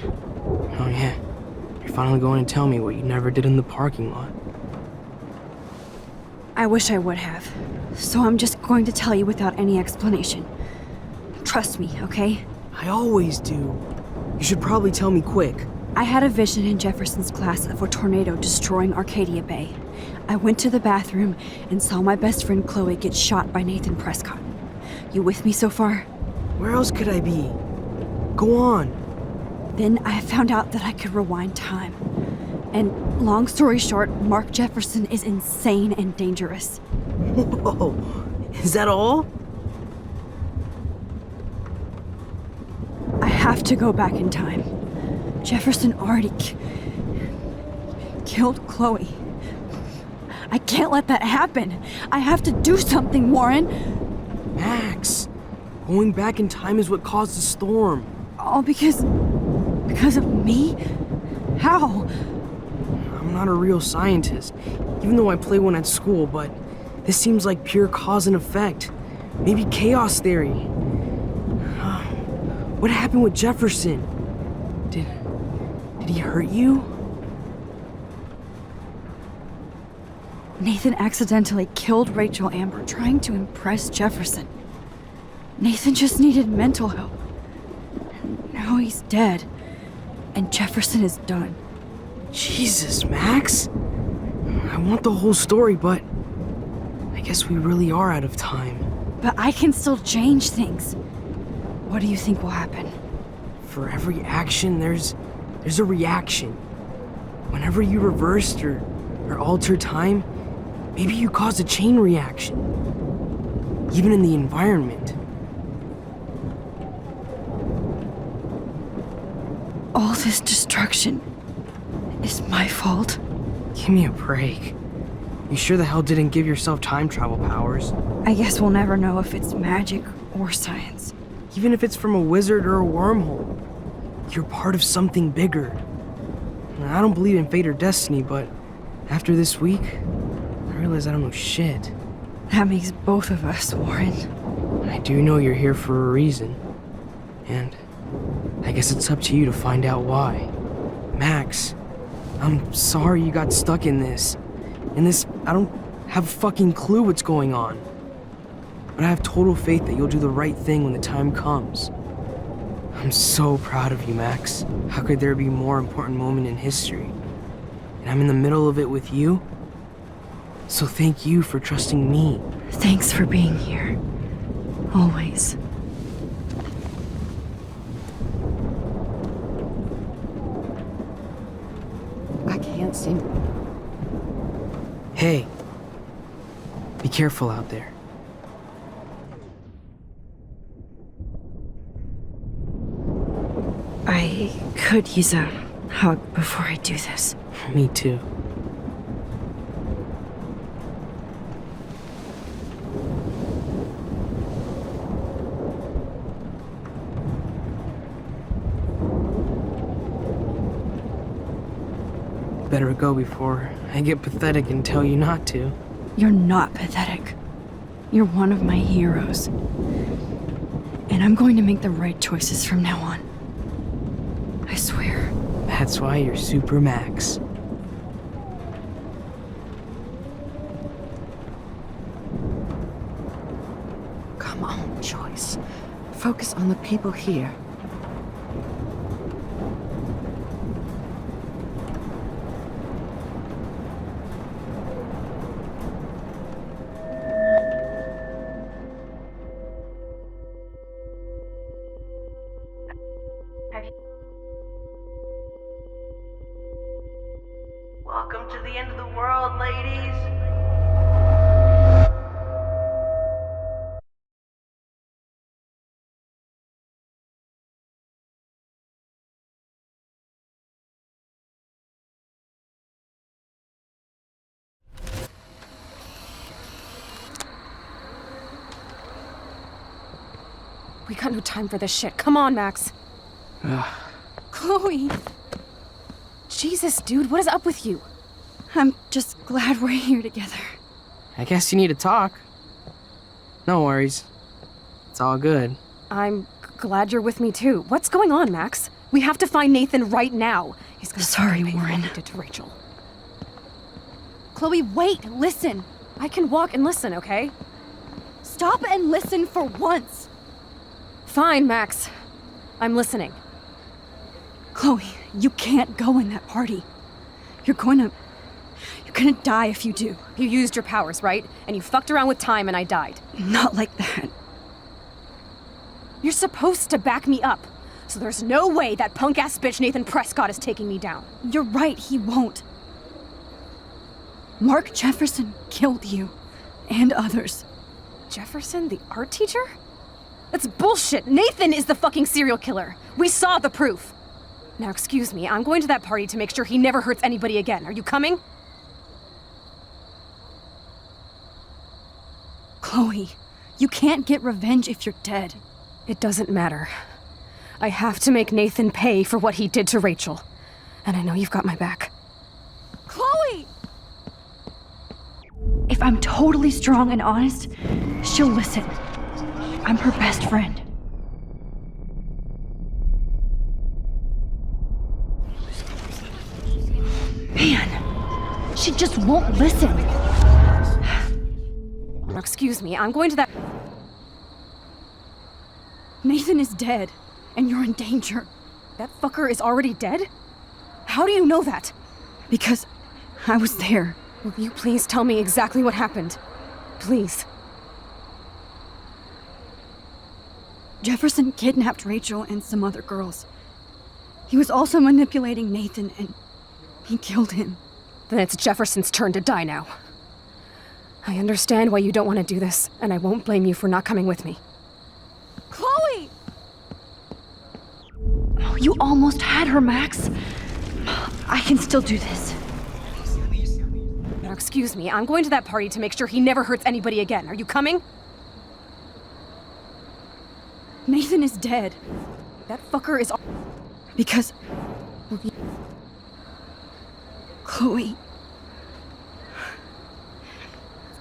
Oh yeah, you're finally going to tell me what you never did in the parking lot. I wish I would have. So I'm just going to tell you without any explanation. Trust me, okay? I always do. You should probably tell me quick. I had a vision in Jefferson's class of a tornado destroying Arcadia Bay. I went to the bathroom and saw my best friend Chloe get shot by Nathan Prescott. You with me so far? Where else could I be? Go on. Then I found out that I could rewind time. And long story short, Mark Jefferson is insane and dangerous. Whoa, is that all? I have to go back in time. Jefferson already killed Chloe. I can't let that happen. I have to do something, Warren. Max, going back in time is what caused the storm. All because of me? How? I'm not a real scientist, even though I play one at school, but this seems like pure cause and effect. Maybe chaos theory. What happened with Jefferson? Did he hurt you? Nathan accidentally killed Rachel Amber trying to impress Jefferson. Nathan just needed mental help. Now he's dead, and Jefferson is done. Jesus, Max. I want the whole story, but I guess we really are out of time. But I can still change things. What do you think will happen? For every action, there's a reaction. Whenever you reversed or altered time, maybe you caused a chain reaction. Even in the environment. All this destruction is my fault? Give me a break. You sure the hell didn't give yourself time travel powers? I guess we'll never know if it's magic or science. Even if it's from a wizard or a wormhole, you're part of something bigger. I don't believe in fate or destiny, but after this week, I realize I don't know shit. That makes both of us, Warren. I do know you're here for a reason. And I guess it's up to you to find out why. Max, I'm sorry you got stuck in this. I don't have a fucking clue what's going on. But I have total faith that you'll do the right thing when the time comes. I'm so proud of you, Max. How could there be a more important moment in history? And I'm in the middle of it with you? So thank you for trusting me. Thanks for being here. Always. I can't seem... Hey, be careful out there. I could use a hug before I do this. Me too. Better go before I get pathetic and tell you not to. You're not pathetic. You're one of my heroes. And I'm going to make the right choices from now on. I swear. That's why you're Super Max. Come on, Joyce. Focus on the people here. Have you to the end of the world, ladies. We got no time for this shit. Come on, Max. Chloe! Jesus, dude, what is up with you? I'm just glad we're here together. I guess you need to talk. No worries. It's all good. I'm glad you're with me too. What's going on, Max? We have to find Nathan right now. He's gonna Sorry, pay for Warren. what he did to Rachel. Chloe, wait, listen. I can walk and listen, okay? Stop and listen for once. Fine, Max. I'm listening. Chloe, you can't go in that party. You're gonna die if you do. You used your powers, right? And you fucked around with time and I died. Not like that. You're supposed to back me up. So there's no way that punk-ass bitch Nathan Prescott is taking me down. You're right, he won't. Mark Jefferson killed you. And others. Jefferson, the art teacher? That's bullshit. Nathan is the fucking serial killer. We saw the proof. Now, excuse me, I'm going to that party to make sure he never hurts anybody again. Are you coming? Chloe, you can't get revenge if you're dead. It doesn't matter. I have to make Nathan pay for what he did to Rachel. And I know you've got my back. Chloe! If I'm totally strong and honest, she'll listen. I'm her best friend. Man, she just won't listen. Now, excuse me, I'm going to that... Nathan is dead, and you're in danger. That fucker is already dead? How do you know that? Because I was there. Will you please tell me exactly what happened? Please. Jefferson kidnapped Rachel and some other girls. He was also manipulating Nathan, and he killed him. Then it's Jefferson's turn to die now. I understand why you don't want to do this, and I won't blame you for not coming with me. Chloe! Oh, you almost had her, Max. I can still do this. Now, excuse me, I'm going to that party to make sure he never hurts anybody again. Are you coming? Nathan is dead. That fucker is... Because... Chloe...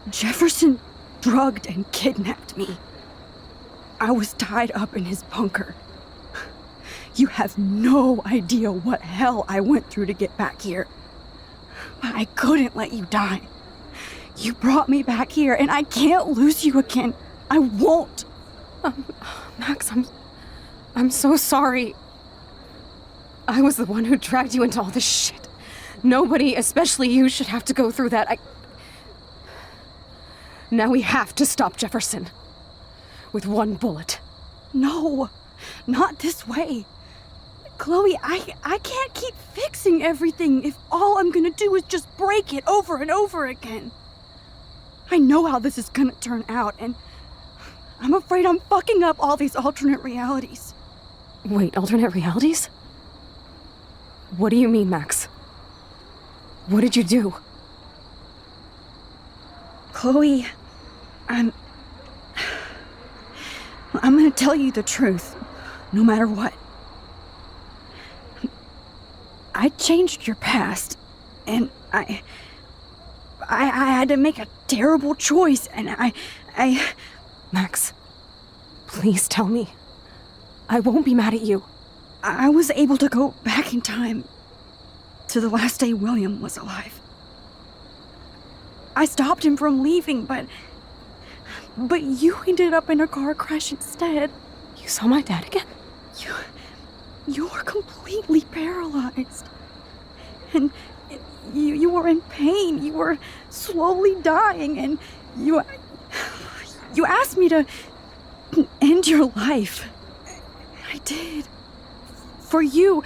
Jefferson drugged and kidnapped me. I was tied up in his bunker. You have no idea what hell I went through to get back here. But I couldn't let you die. You brought me back here, and I can't lose you again. I won't. Max, I'm so sorry. I was the one who dragged you into all this shit. Nobody, especially you, should have to go through that. Now we have to stop Jefferson. With one bullet. No, not this way. Chloe, I can't keep fixing everything if all I'm gonna do is just break it over and over again. I know how this is gonna turn out, and I'm afraid I'm fucking up all these alternate realities. Wait, alternate realities? What do you mean, Max? What did you do? Chloe, I'm gonna tell you the truth, no matter what. I changed your past, and I had to make a terrible choice, and I... Max, please tell me. I won't be mad at you. I was able to go back in time to the last day William was alive. I stopped him from leaving, but you ended up in a car crash instead. You saw my dad again? You were completely paralyzed. And you were in pain. You were slowly dying, and you asked me to end your life. I did. For you,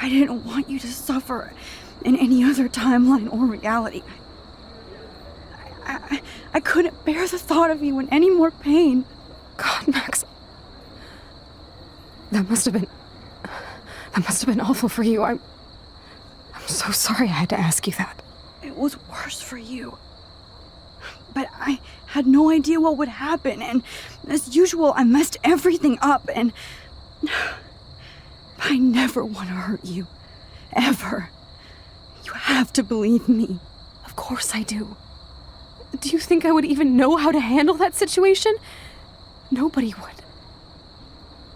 I didn't want you to suffer in any other timeline or reality. I couldn't bear the thought of you in any more pain. God, Max. That must have been awful for you. I'm so sorry I had to ask you that. It was worse for you. But I had no idea what would happen, and as usual, I messed everything up, and I never want to hurt you. Ever. You have to believe me. Of course I do. Do you think I would even know how to handle that situation? Nobody would.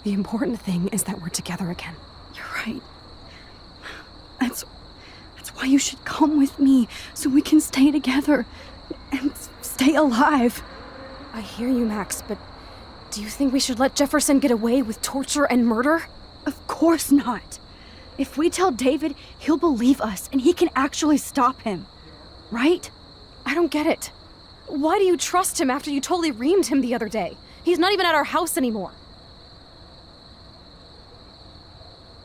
The important thing is that we're together again. You're right. That's why you should come with me, so we can stay together and stay alive. I hear you, Max, but do you think we should let Jefferson get away with torture and murder? Of course not. If we tell David, he'll believe us and he can actually stop him. Right? I don't get it. Why do you trust him after you totally reamed him the other day? He's not even at our house anymore.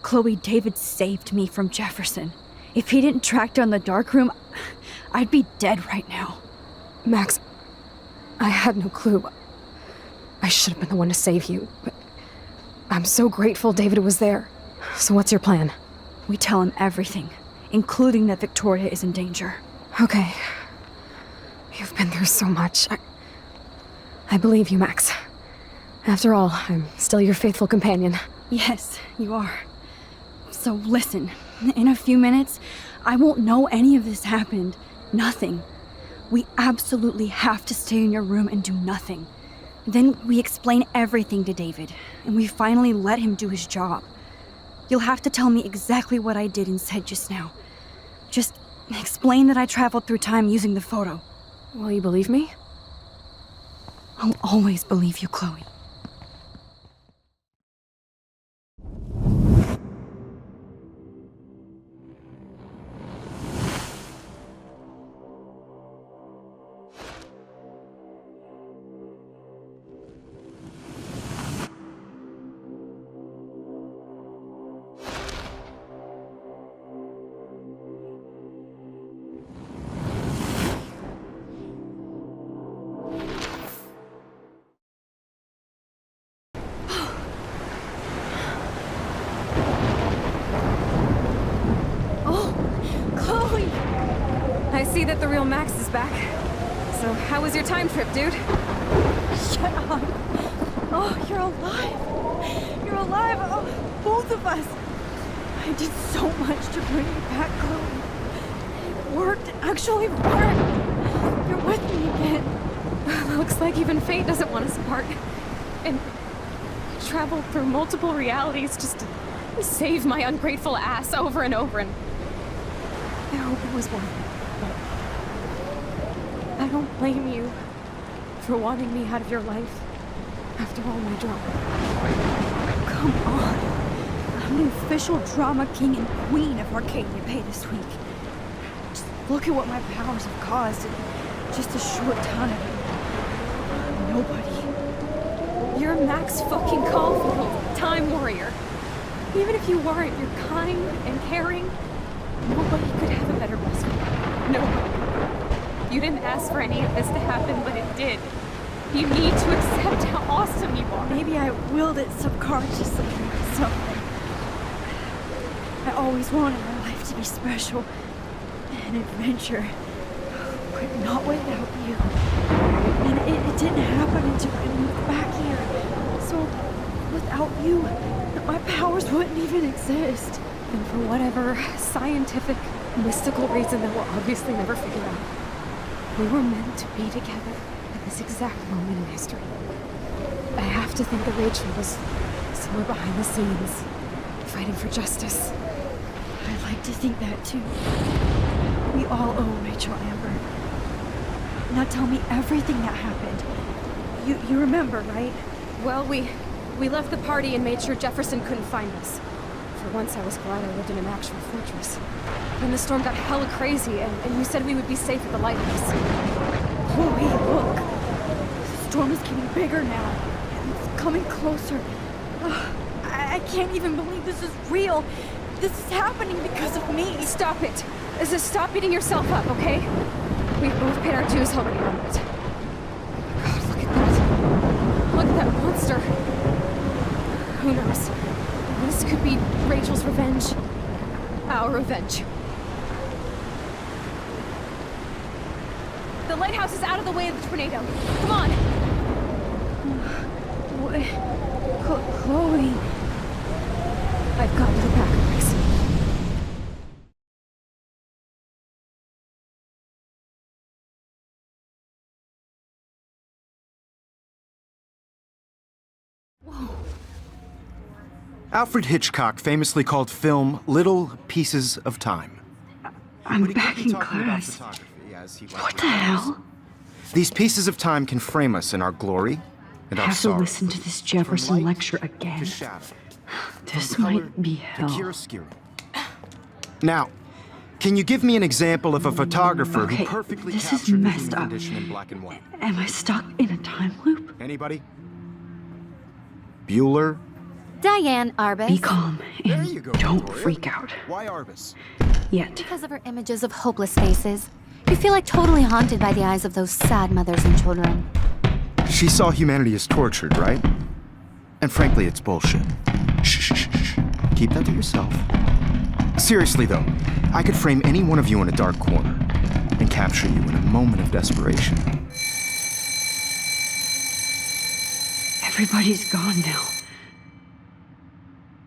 Chloe, David saved me from Jefferson. If he didn't track down the darkroom, I'd be dead right now. Max, I had no clue. I should have been the one to save you, but I'm so grateful David was there. So what's your plan? We tell him everything, including that Victoria is in danger. Okay. You've been through so much. I believe you, Max. After all, I'm still your faithful companion. Yes, you are. So listen, in a few minutes, I won't know any of this happened. Nothing. We absolutely have to stay in your room and do nothing. Then we explain everything to David, and we finally let him do his job. You'll have to tell me exactly what I did and said just now. Just explain that I traveled through time using the photo. Will you believe me? I'll always believe you, Chloe. I see that the real Max is back. So, how was your time trip, dude? Shut up. Oh, you're alive. You're alive. Oh, both of us. I did so much to bring you back, Chloe. It worked. It actually worked. You're with me again. Looks like even fate doesn't want us apart. And I traveled through multiple realities just to save my ungrateful ass over and over, and I hope it was worth it. I don't blame you for wanting me out of your life after all my drama. Come on. I'm the official drama king and queen of Arcadia Bay this week. Just look at what my powers have caused in just a short time. Nobody. You're Max fucking Caulfield, Time Warrior. Even if you weren't, you're kind and caring. Nobody could have a better best friend. Nobody. You didn't ask for any of this to happen, but it did. You need to accept how awesome you are. Maybe I willed it subconsciously or something. I always wanted my life to be special. An adventure. But not without you. And it didn't happen until I moved back here. So, without you, my powers wouldn't even exist. And for whatever scientific, mystical reason that we'll obviously never figure out, we were meant to be together at this exact moment in history. I have to think that Rachel was somewhere behind the scenes, fighting for justice. I like to think that too. We all owe Rachel Amber. Now tell me everything that happened. You remember, right? Well, we left the party and made sure Jefferson couldn't find us. For once, I was glad I lived in an actual fortress. Then the storm got hella crazy, and you said we would be safe at the lighthouse. Chloe, look. The storm is getting bigger now. It's coming closer. I can't even believe this is real. This is happening because of me. Stop it. Stop beating yourself up, okay? We've both paid our dues already on it. God, look at that. Look at that monster. Who knows? This could be Rachel's revenge. Our revenge. The lighthouse is out of the way of the tornado. Come on! Chloe. I've got you the backpacks. Alfred Hitchcock famously called film little pieces of time. I'm back in class. What the hell? These pieces of time can frame us in our glory and I our have to sorrow. listen to this Jefferson lecture again. This might be hell. Now, can you give me an example of a photographer Okay, who perfectly this is captured the messed human up. condition in black and white? Am I stuck in a time loop? Anybody? Bueller? Diane Arbus. Be calm and you go, don't Victoria. freak out. Why Arbus? Yet. Because of her images of hopeless faces. You feel like totally haunted by the eyes of those sad mothers and children. She saw humanity as tortured, right? And frankly, it's bullshit. Shh, shh, shh, shh. Keep that to yourself. Seriously, though, I could frame any one of you in a dark corner and capture you in a moment of desperation. Everybody's gone now.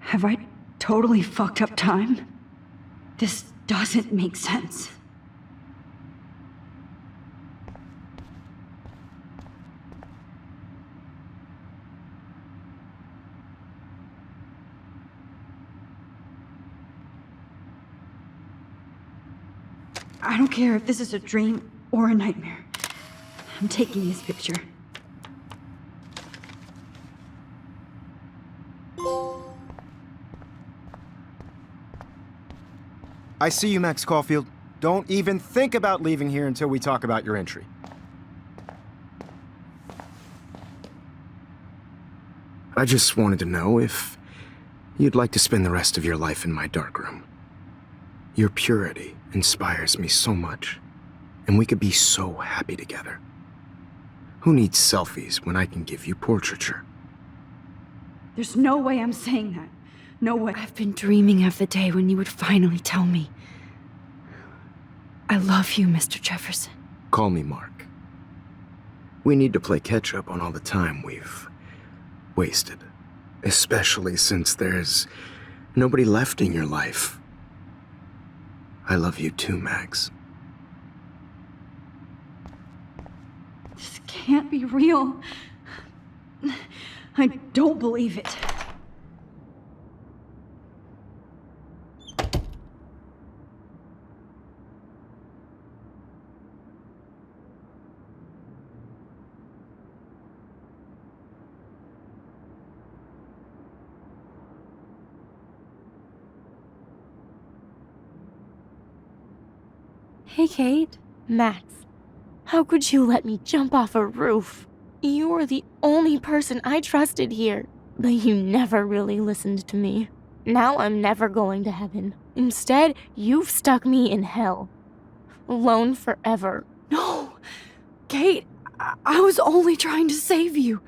Have I totally fucked up time? This doesn't make sense. I don't care if this is a dream or a nightmare. I'm taking this picture. I see you, Max Caulfield. Don't even think about leaving here until we talk about your entry. I just wanted to know if you'd like to spend the rest of your life in my darkroom. Your purity inspires me so much, and we could be so happy together. Who needs selfies when I can give you portraiture? There's no way I'm saying that. No way. I've been dreaming of the day when you would finally tell me. I love you, Mr. Jefferson. Call me Mark. We need to play catch up on all the time we've wasted. Especially since there's nobody left in your life. I love you too, Max. This can't be real. I don't believe it. Hey, Kate. Max, how could you let me jump off a roof? You were the only person I trusted here, but you never really listened to me. Now I'm never going to heaven. Instead, you've stuck me in hell. Alone forever. No! Kate, I was only trying to save you.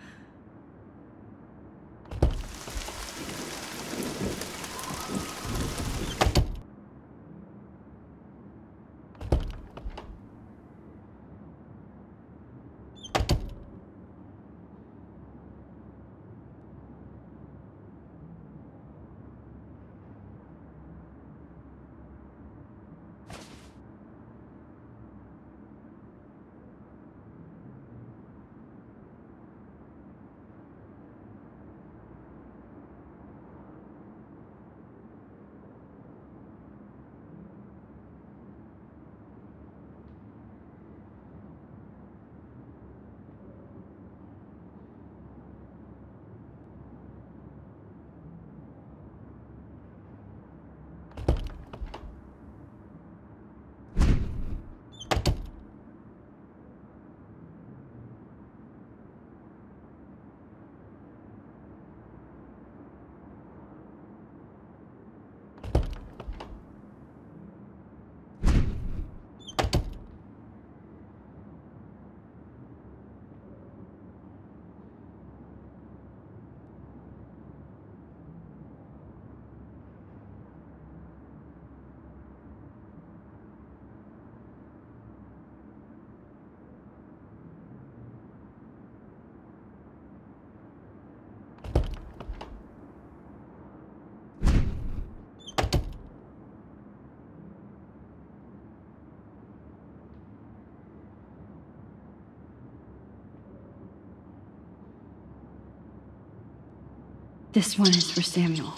This one is for Samuel.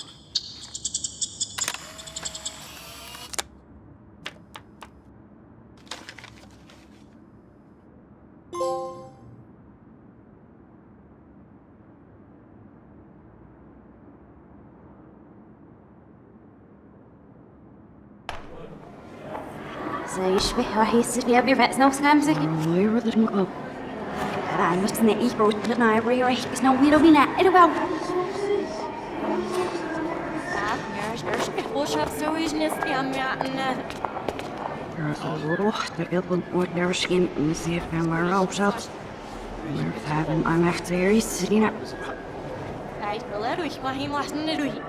زيش به وحيس بيا بيرفع نفس نمسك Where did you go? أنا مش ناقي بروت لنا ريري بس نو ويلو بينا إدواو De ilpen wordt er misschien zeer veel maar op zat. Maar hebben I'm echt serieus, Serena. Kijk, wel ruhig, maar hier mag niet ruhig.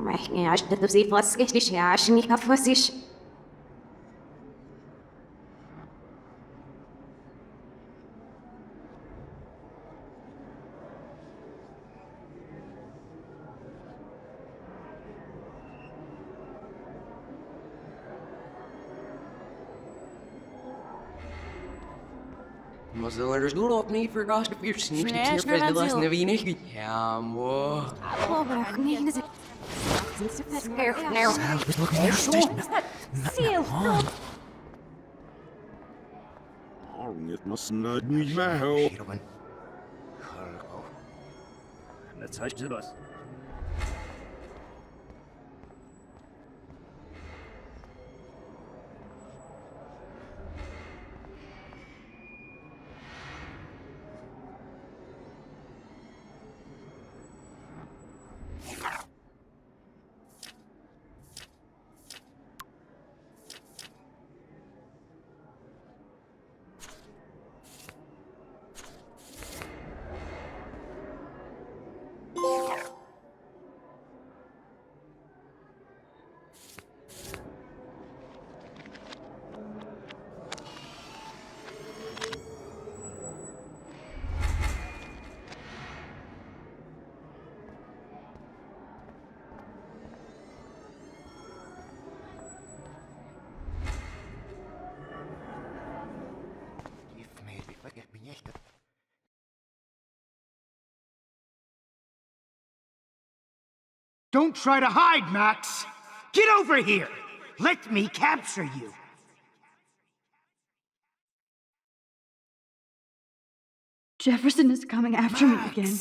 رحني عشت تبسيط فاسكش ليش عشني كفوسيش Was er er door op niet verrast op je sneeuwtje hier best de last naar wie ja, mooi. Het must not be well. Let's hush to us. Don't try to hide, Max! Get over here! Let me capture you! Jefferson is coming after me again.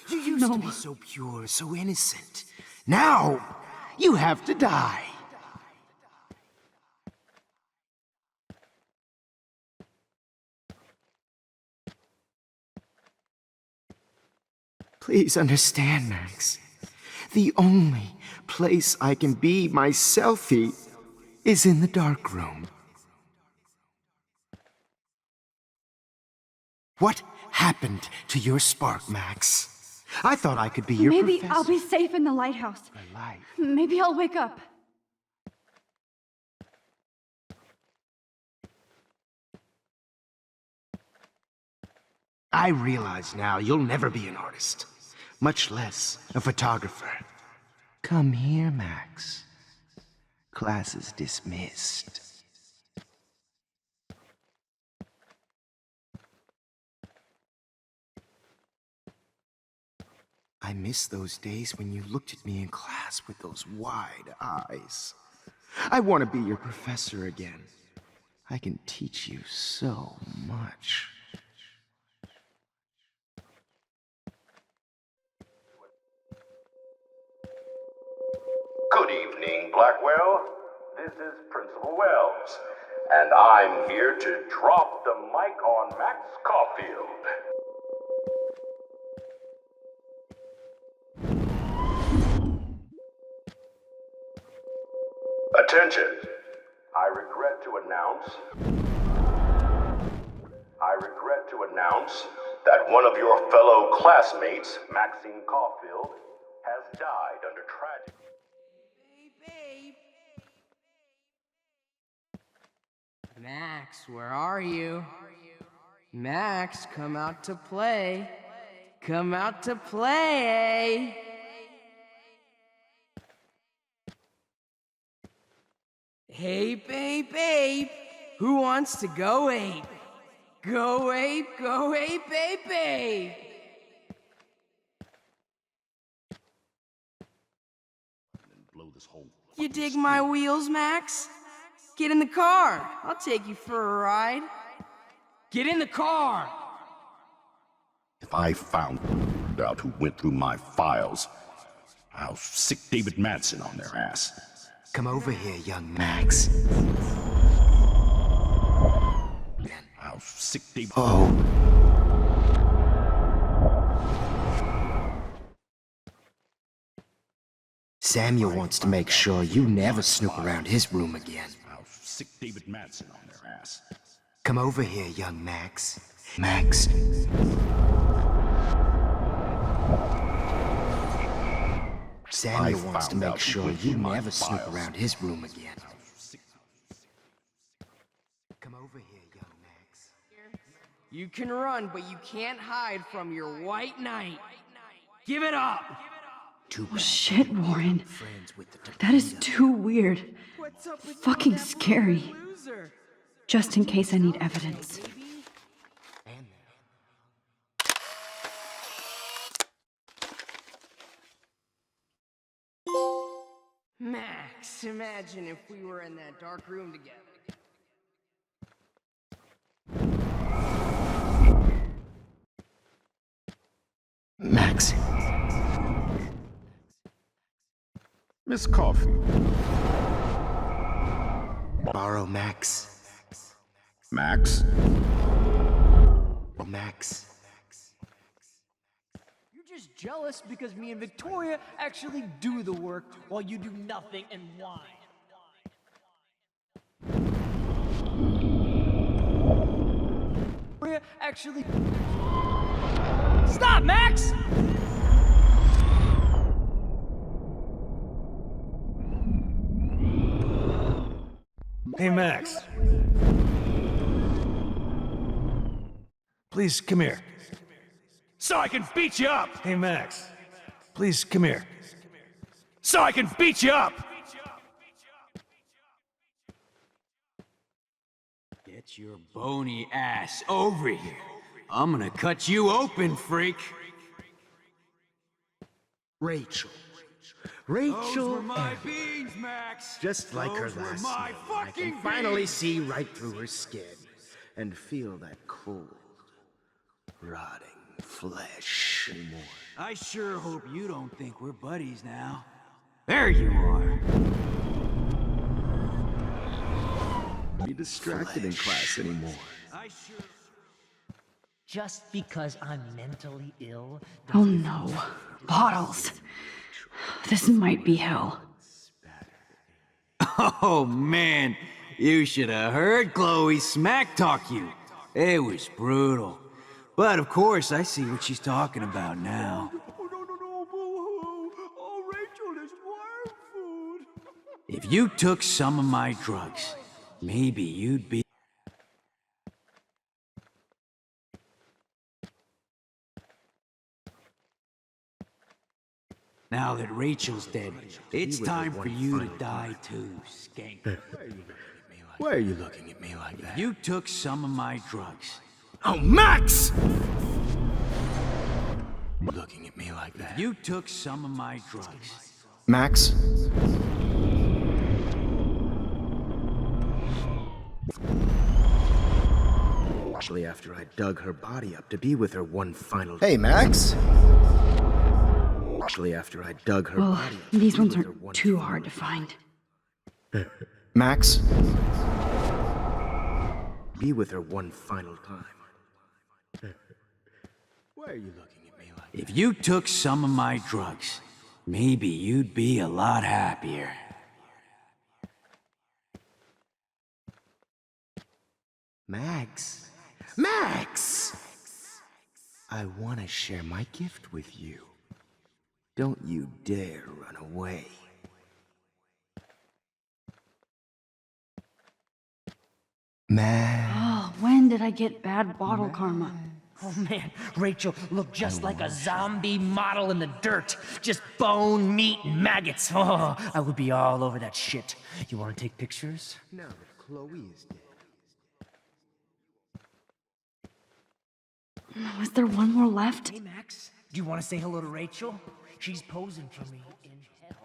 You used to be so pure, so innocent. Now, you have to die. Please understand, Max. The only place I can be myself is in the dark room. What happened to your spark, Max? I thought I could be your Maybe professor. I'll be safe in the lighthouse. Maybe I'll wake up. I realize now you'll never be an artist, much less a photographer. Come here, Max. Class is dismissed. I miss those days when you looked at me in class with those wide eyes. I want to be your professor again. I can teach you so much. Good evening, Blackwell. This is Principal Wells, and I'm here to drop the mic on Max Caulfield. Attention! I regret to announce that one of your fellow classmates, Maxine Caulfield, has died under tragic... Max, where are you? Max, come out to play. Come out to play. Hey, babe, Who wants to go ape? Go ape, baby! You dig my wheels, Max? Get in the car. I'll take you for a ride. Get in the car! If I found out who went through my files, I'll sick David Madsen on their ass. Come over here, young Max. I'll sick David. Oh. Samuel wants to make sure you never snoop around his room again. I'll sick David Madsen on their ass. Come over here, young Max. Max. Samuel wants to make sure you never snoop around his room again. Come over here, young Max. You can run, but you can't hide from your white knight. Give it up! Oh shit, Warren. That is too weird. Fucking scary. Just in case I need evidence. Max, imagine if we were in that dark room together. Max. Miss Coffee. Borrow Max. Max? Oh, Max. You're just jealous because me and Victoria actually do the work while you do nothing and whine. Victoria actually... Stop, Max! Hey, Max. Please, come here. So I can beat you up! Hey, Max. Please, come here. So I can beat you up! Get your bony ass over here. I'm gonna cut you open, freak. Rachel. Those were my beans, Max. Just like her Those were last my meal, I fucking can finally beans. see right through her skin and feel that cold, rotting flesh anymore. I sure hope you don't think we're buddies now. There you are. Be distracted in class anymore. I sure... Just because I'm mentally ill... Oh no. Bottles. This might be hell. Oh, man. You should have heard Chloe smack talk you. It was brutal. But of course, I see what she's talking about now. Oh, Rachel is worm food. If you took some of my drugs, maybe you'd be... Now that Rachel's dead, it's time for you to die too, skank. Why are you looking at me like that? You took some of my drugs. Oh, Max! Looking at me like that. You took some of my drugs. Max? Actually, after I dug her body up to be with her one final... Hey, Max? Actually, after I dug her Well, body up these ones aren't too hard to find. Max? Be with her one final time. Why are you looking at me like that? If you took some of my drugs, maybe you'd be a lot happier. Max? Max! I want to share my gift with you. Don't you dare run away. Max. Oh, when did I get bad bottle karma? Oh man, Rachel looked just like a zombie model in the dirt. Just bone, meat, and maggots. Oh, I would be all over that shit. You want to take pictures? Now that Chloe is dead, Was there one more left? Hey, Max. Do you want to say hello to Rachel? She's posing for me in hell.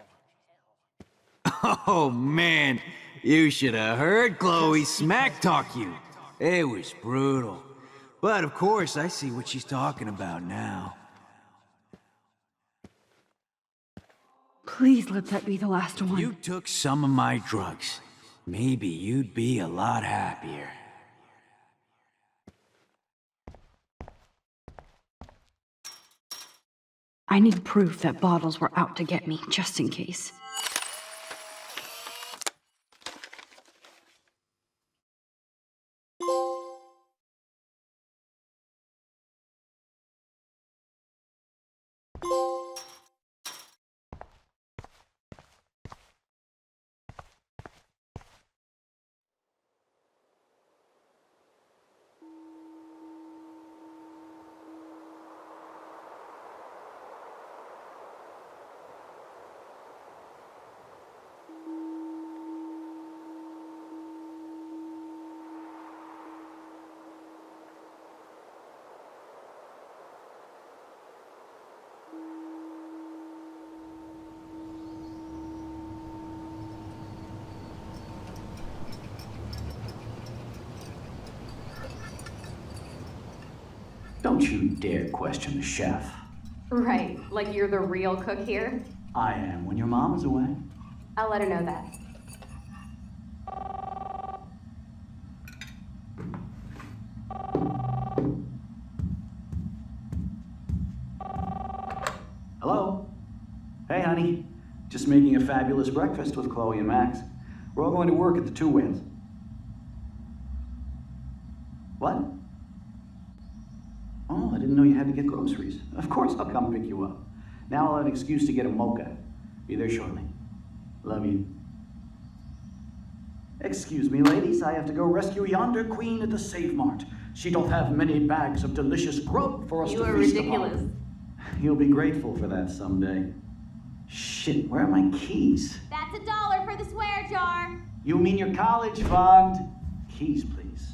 Oh, man. You should have heard Chloe smack talk you. It was brutal. But of course, I see what she's talking about now. Please let that be the last one. If you took some of my drugs, maybe you'd be a lot happier. I need proof that bottles were out to get me, just in case. Don't you dare question the chef. Right, like you're the real cook here? I am when your mom is away. I'll let her know that. Hello? Hey, honey. Just making a fabulous breakfast with Chloe and Max. We're all going to work at the Two Whales. What? Oh, I didn't know you had to get groceries. Of course I'll come pick you up. Now I'll have an excuse to get a mocha. Be there shortly. Love you. Excuse me, ladies. I have to go rescue yonder queen at the Save Mart. She doth have many bags of delicious grub for us to feast upon. You are ridiculous. You'll be grateful for that someday. Shit, where are my keys? That's $1 for the swear jar. You mean your college fund? Keys, please.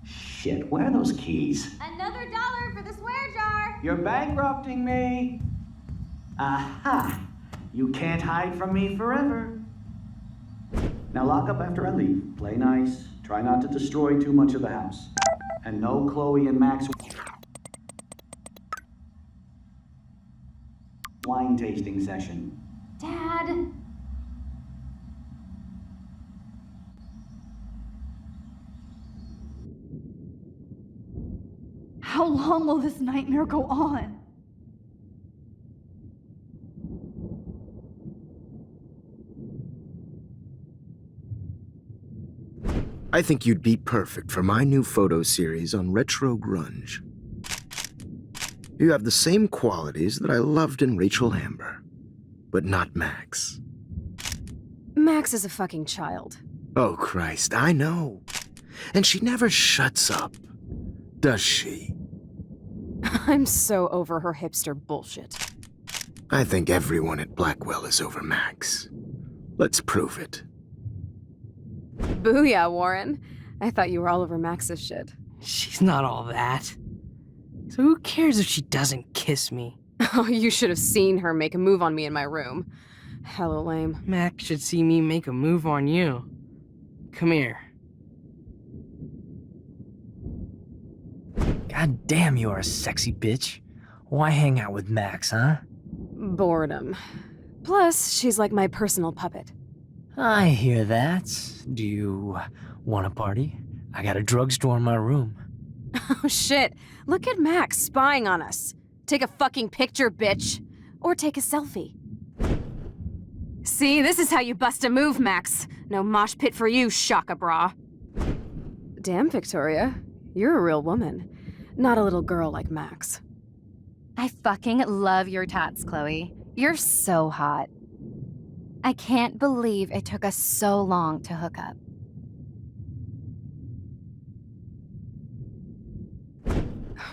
Shit, where are those keys? Another $1 for the swear jar. You're bankrupting me. Aha! You can't hide from me forever. Now lock up after I leave. Play nice. Try not to destroy too much of the house. And no Chloe and Max wine tasting session. Dad. How long will this nightmare go on? I think you'd be perfect for my new photo series on retro grunge. You have the same qualities that I loved in Rachel Amber, but not Max. Max is a fucking child. Oh, Christ, I know. And she never shuts up, does she? I'm so over her hipster bullshit. I think everyone at Blackwell is over Max. Let's prove it. Booyah, Warren. I thought you were all over Max's shit. She's not all that. So who cares if she doesn't kiss me? Oh, you should have seen her make a move on me in my room. Hella lame. Max should see me make a move on you. Come here. God damn, you are a sexy bitch. Why hang out with Max, huh? Boredom. Plus, she's like my personal puppet. I hear that. Do you want a party? I got a drugstore in my room. Oh shit, look at Max spying on us. Take a fucking picture, bitch. Or take a selfie. See, this is how you bust a move, Max. No mosh pit for you, Shaka Bra. Damn, Victoria. You're a real woman. Not a little girl like Max. I fucking love your tats, Chloe. You're so hot. I can't believe it took us so long to hook up.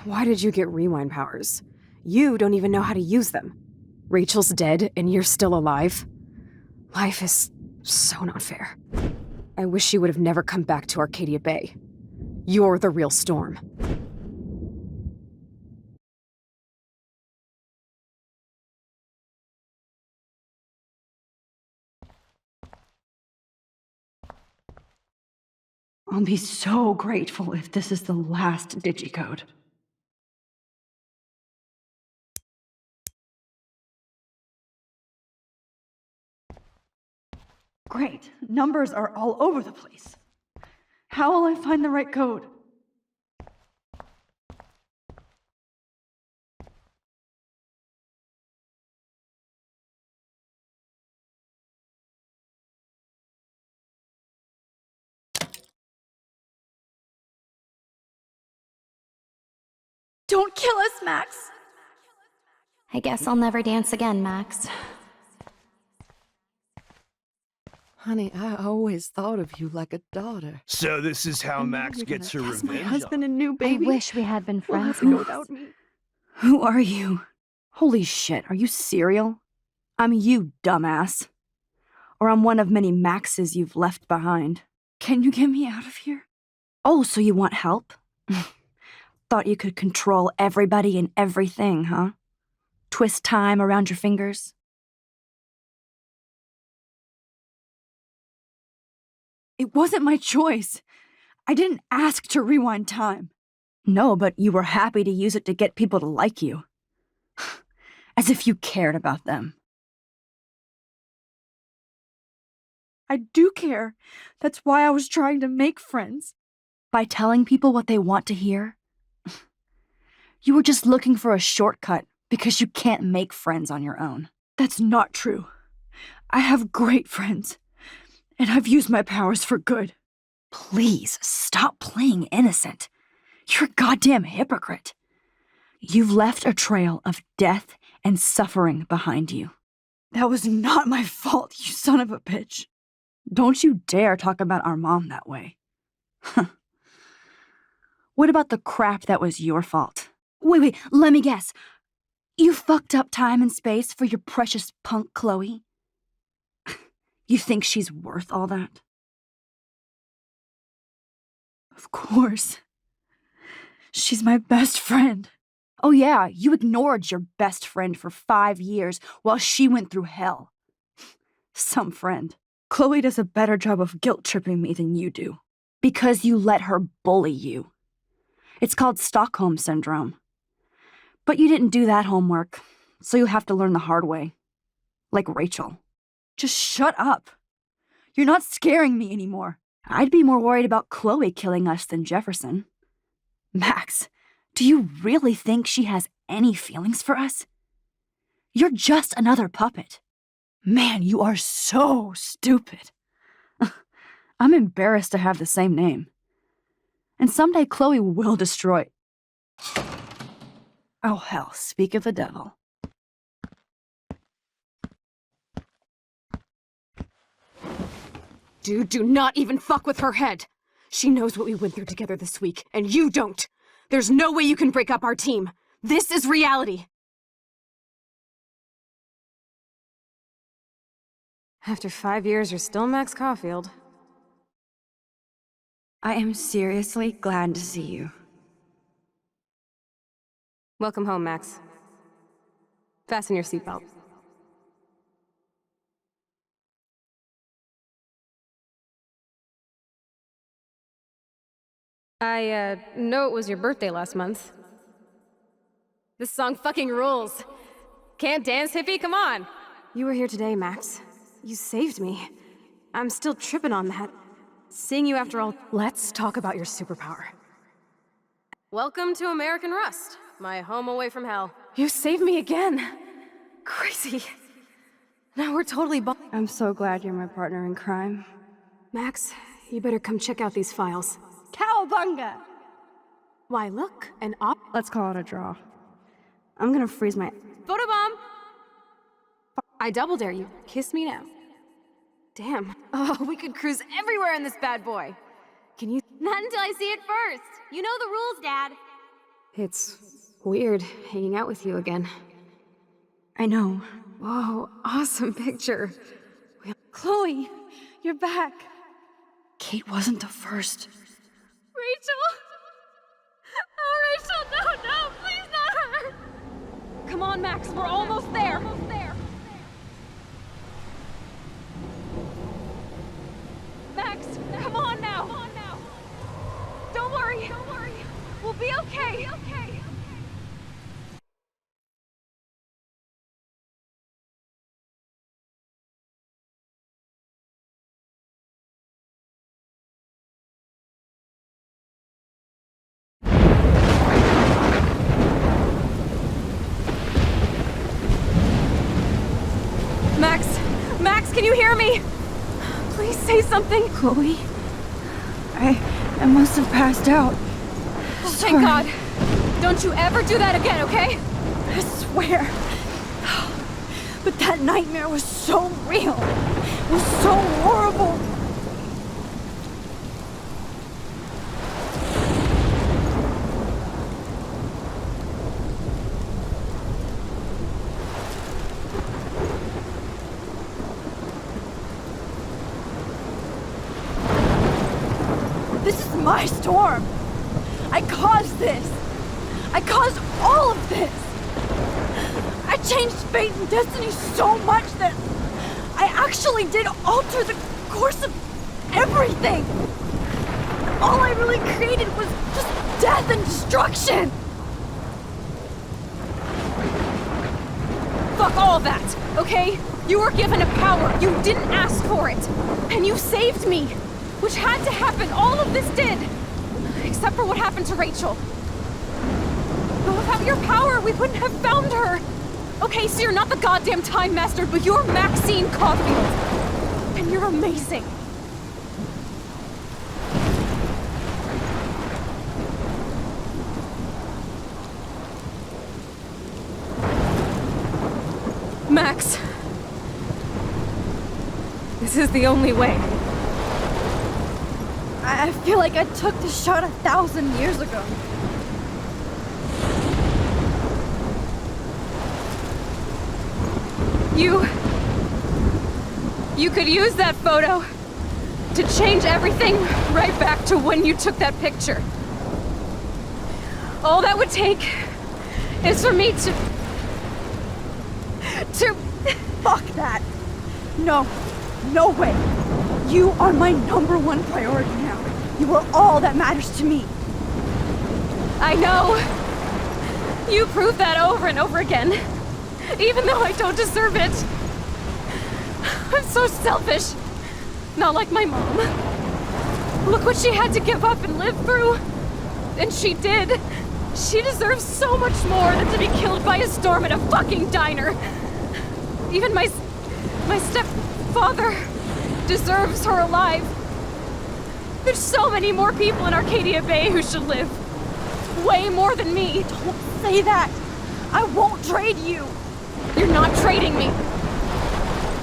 Why did you get rewind powers? You don't even know how to use them. Rachel's dead and you're still alive. Life is so not fair. I I wish you would have never come back to Arcadia Bay. You're the real storm. I'll be so grateful if this is the last digicode. Great. Numbers are all over the place. How will I find the right code? Don't kill us, Max! I guess I'll never dance again, Max. Honey, I always thought of you like a daughter. So this is how Max gets her revenge. My husband and new I baby. wish we had been We'll have friends, to go Max. without me. Who are you? Holy shit, are you serial? I'm you, dumbass. Or I'm one of many Maxes you've left behind. Can you get me out of here? Oh, so you want help? Thought you could control everybody and everything, huh? Twist time around your fingers? It wasn't my choice. I didn't ask to rewind time. No, but you were happy to use it to get people to like you. As if you cared about them. I do care. That's why I was trying to make friends. By telling people what they want to hear. You were just looking for a shortcut because you can't make friends on your own. That's not true. I have great friends. And I've used my powers for good. Please, stop playing innocent. You're a goddamn hypocrite. You've left a trail of death and suffering behind you. That was not my fault, you son of a bitch. Don't you dare talk about our mom that way. What about the crap that was your fault? Wait, let me guess. You fucked up time and space for your precious punk Chloe? You think she's worth all that? Of course. She's my best friend. Oh yeah, you ignored your best friend for 5 years while she went through hell. Some friend. Chloe does a better job of guilt-tripping me than you do. Because you let her bully you. It's called Stockholm Syndrome. But you didn't do that homework, so you'll have to learn the hard way. Like Rachel. Just shut up. You're not scaring me anymore. I'd be more worried about Chloe killing us than Jefferson. Max, do you really think she has any feelings for us? You're just another puppet. Man, you are so stupid. I'm embarrassed to have the same name. And someday Chloe will destroy... Oh hell, speak of the devil. Dude, do not even fuck with her head. She knows what we went through together this week, and you don't. There's no way you can break up our team. This is reality. After 5 years, you're still Max Caulfield. I am seriously glad to see you. Welcome home, Max. Fasten your seatbelt. I know it was your birthday last month. This song fucking rules. Can't dance, hippie? Come on! You were here today, Max. You saved me. I'm still tripping on that. Seeing you after all... Let's talk about your superpower. Welcome to American Rust, my home away from hell. You saved me again. Crazy. Now we're totally I'm so glad you're my partner in crime. Max, you better come check out these files. Cowabunga! Why, look, an Let's call it a draw. I'm gonna freeze my... Photobomb! I double dare you. Kiss me now. Damn. Oh, we could cruise everywhere in this bad boy. Can you... Not until I see it first. You know the rules, Dad. It's weird hanging out with you again. I know. Whoa, awesome picture. Chloe, you're back. Kate wasn't the first. Rachel! Oh, Rachel, no, please not her! Come on, Max, we're almost there. Max, come on now. Don't worry. We'll be okay. Max, can you hear me? Please say something. Chloe? I must have passed out. Oh, thank God. Don't you ever do that again, okay? I swear. But that nightmare was so real. It was so horrible. This is my storm. I caused this. I caused all of this. I changed fate and destiny so much that I actually did alter the course of everything. All I really created was just death and destruction. Fuck all that, okay? You were given a power. You didn't ask for it. And you saved me. Which had to happen. All of this did. Except for what happened to Rachel. But without your power, we wouldn't have found her. Okay, so you're not the goddamn Time Master, but you're Maxine Caulfield. And you're amazing. Max. This is the only way. I feel like I took the shot 1,000 years ago. You could use that photo to change everything right back to when you took that picture. All that would take is for me to... Fuck that. No way. You are my #1 priority now. You are all that matters to me. I know. You proved that over and over again. Even though I don't deserve it. I'm so selfish. Not like my mom. Look what she had to give up and live through. And she did. She deserves so much more than to be killed by a storm at a fucking diner. Even my stepfather deserves her alive. There's so many more people in Arcadia Bay who should live. Way more than me. Don't say that. I won't trade you. You're not trading me.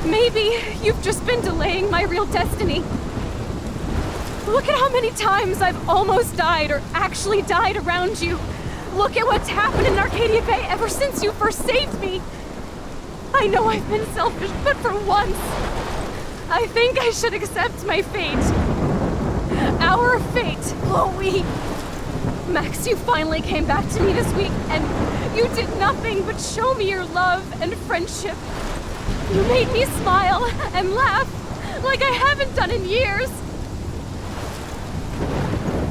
Maybe you've just been delaying my real destiny. Look at how many times I've almost died or actually died around you. Look at what's happened in Arcadia Bay ever since you first saved me. I know I've been selfish, but for once, I think I should accept my fate. Our fate. Chloe! Max, you finally came back to me this week, and you did nothing but show me your love and friendship. You made me smile and laugh like I haven't done in years.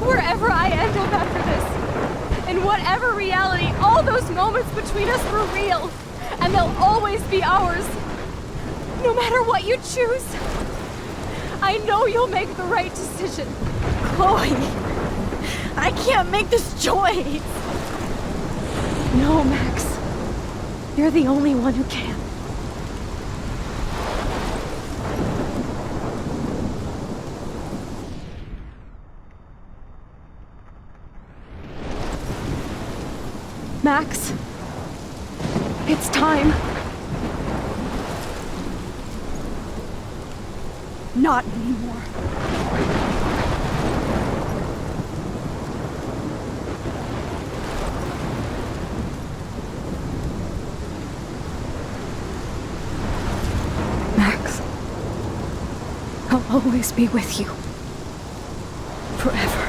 Wherever I end up after this, in whatever reality, all those moments between us were real, and they'll always be ours. No matter what you choose, I know you'll make the right decision. Chloe, I can't make this choice. No, Max. You're the only one who can. Max, it's time. Not anymore. Max, I'll always be with you. forever.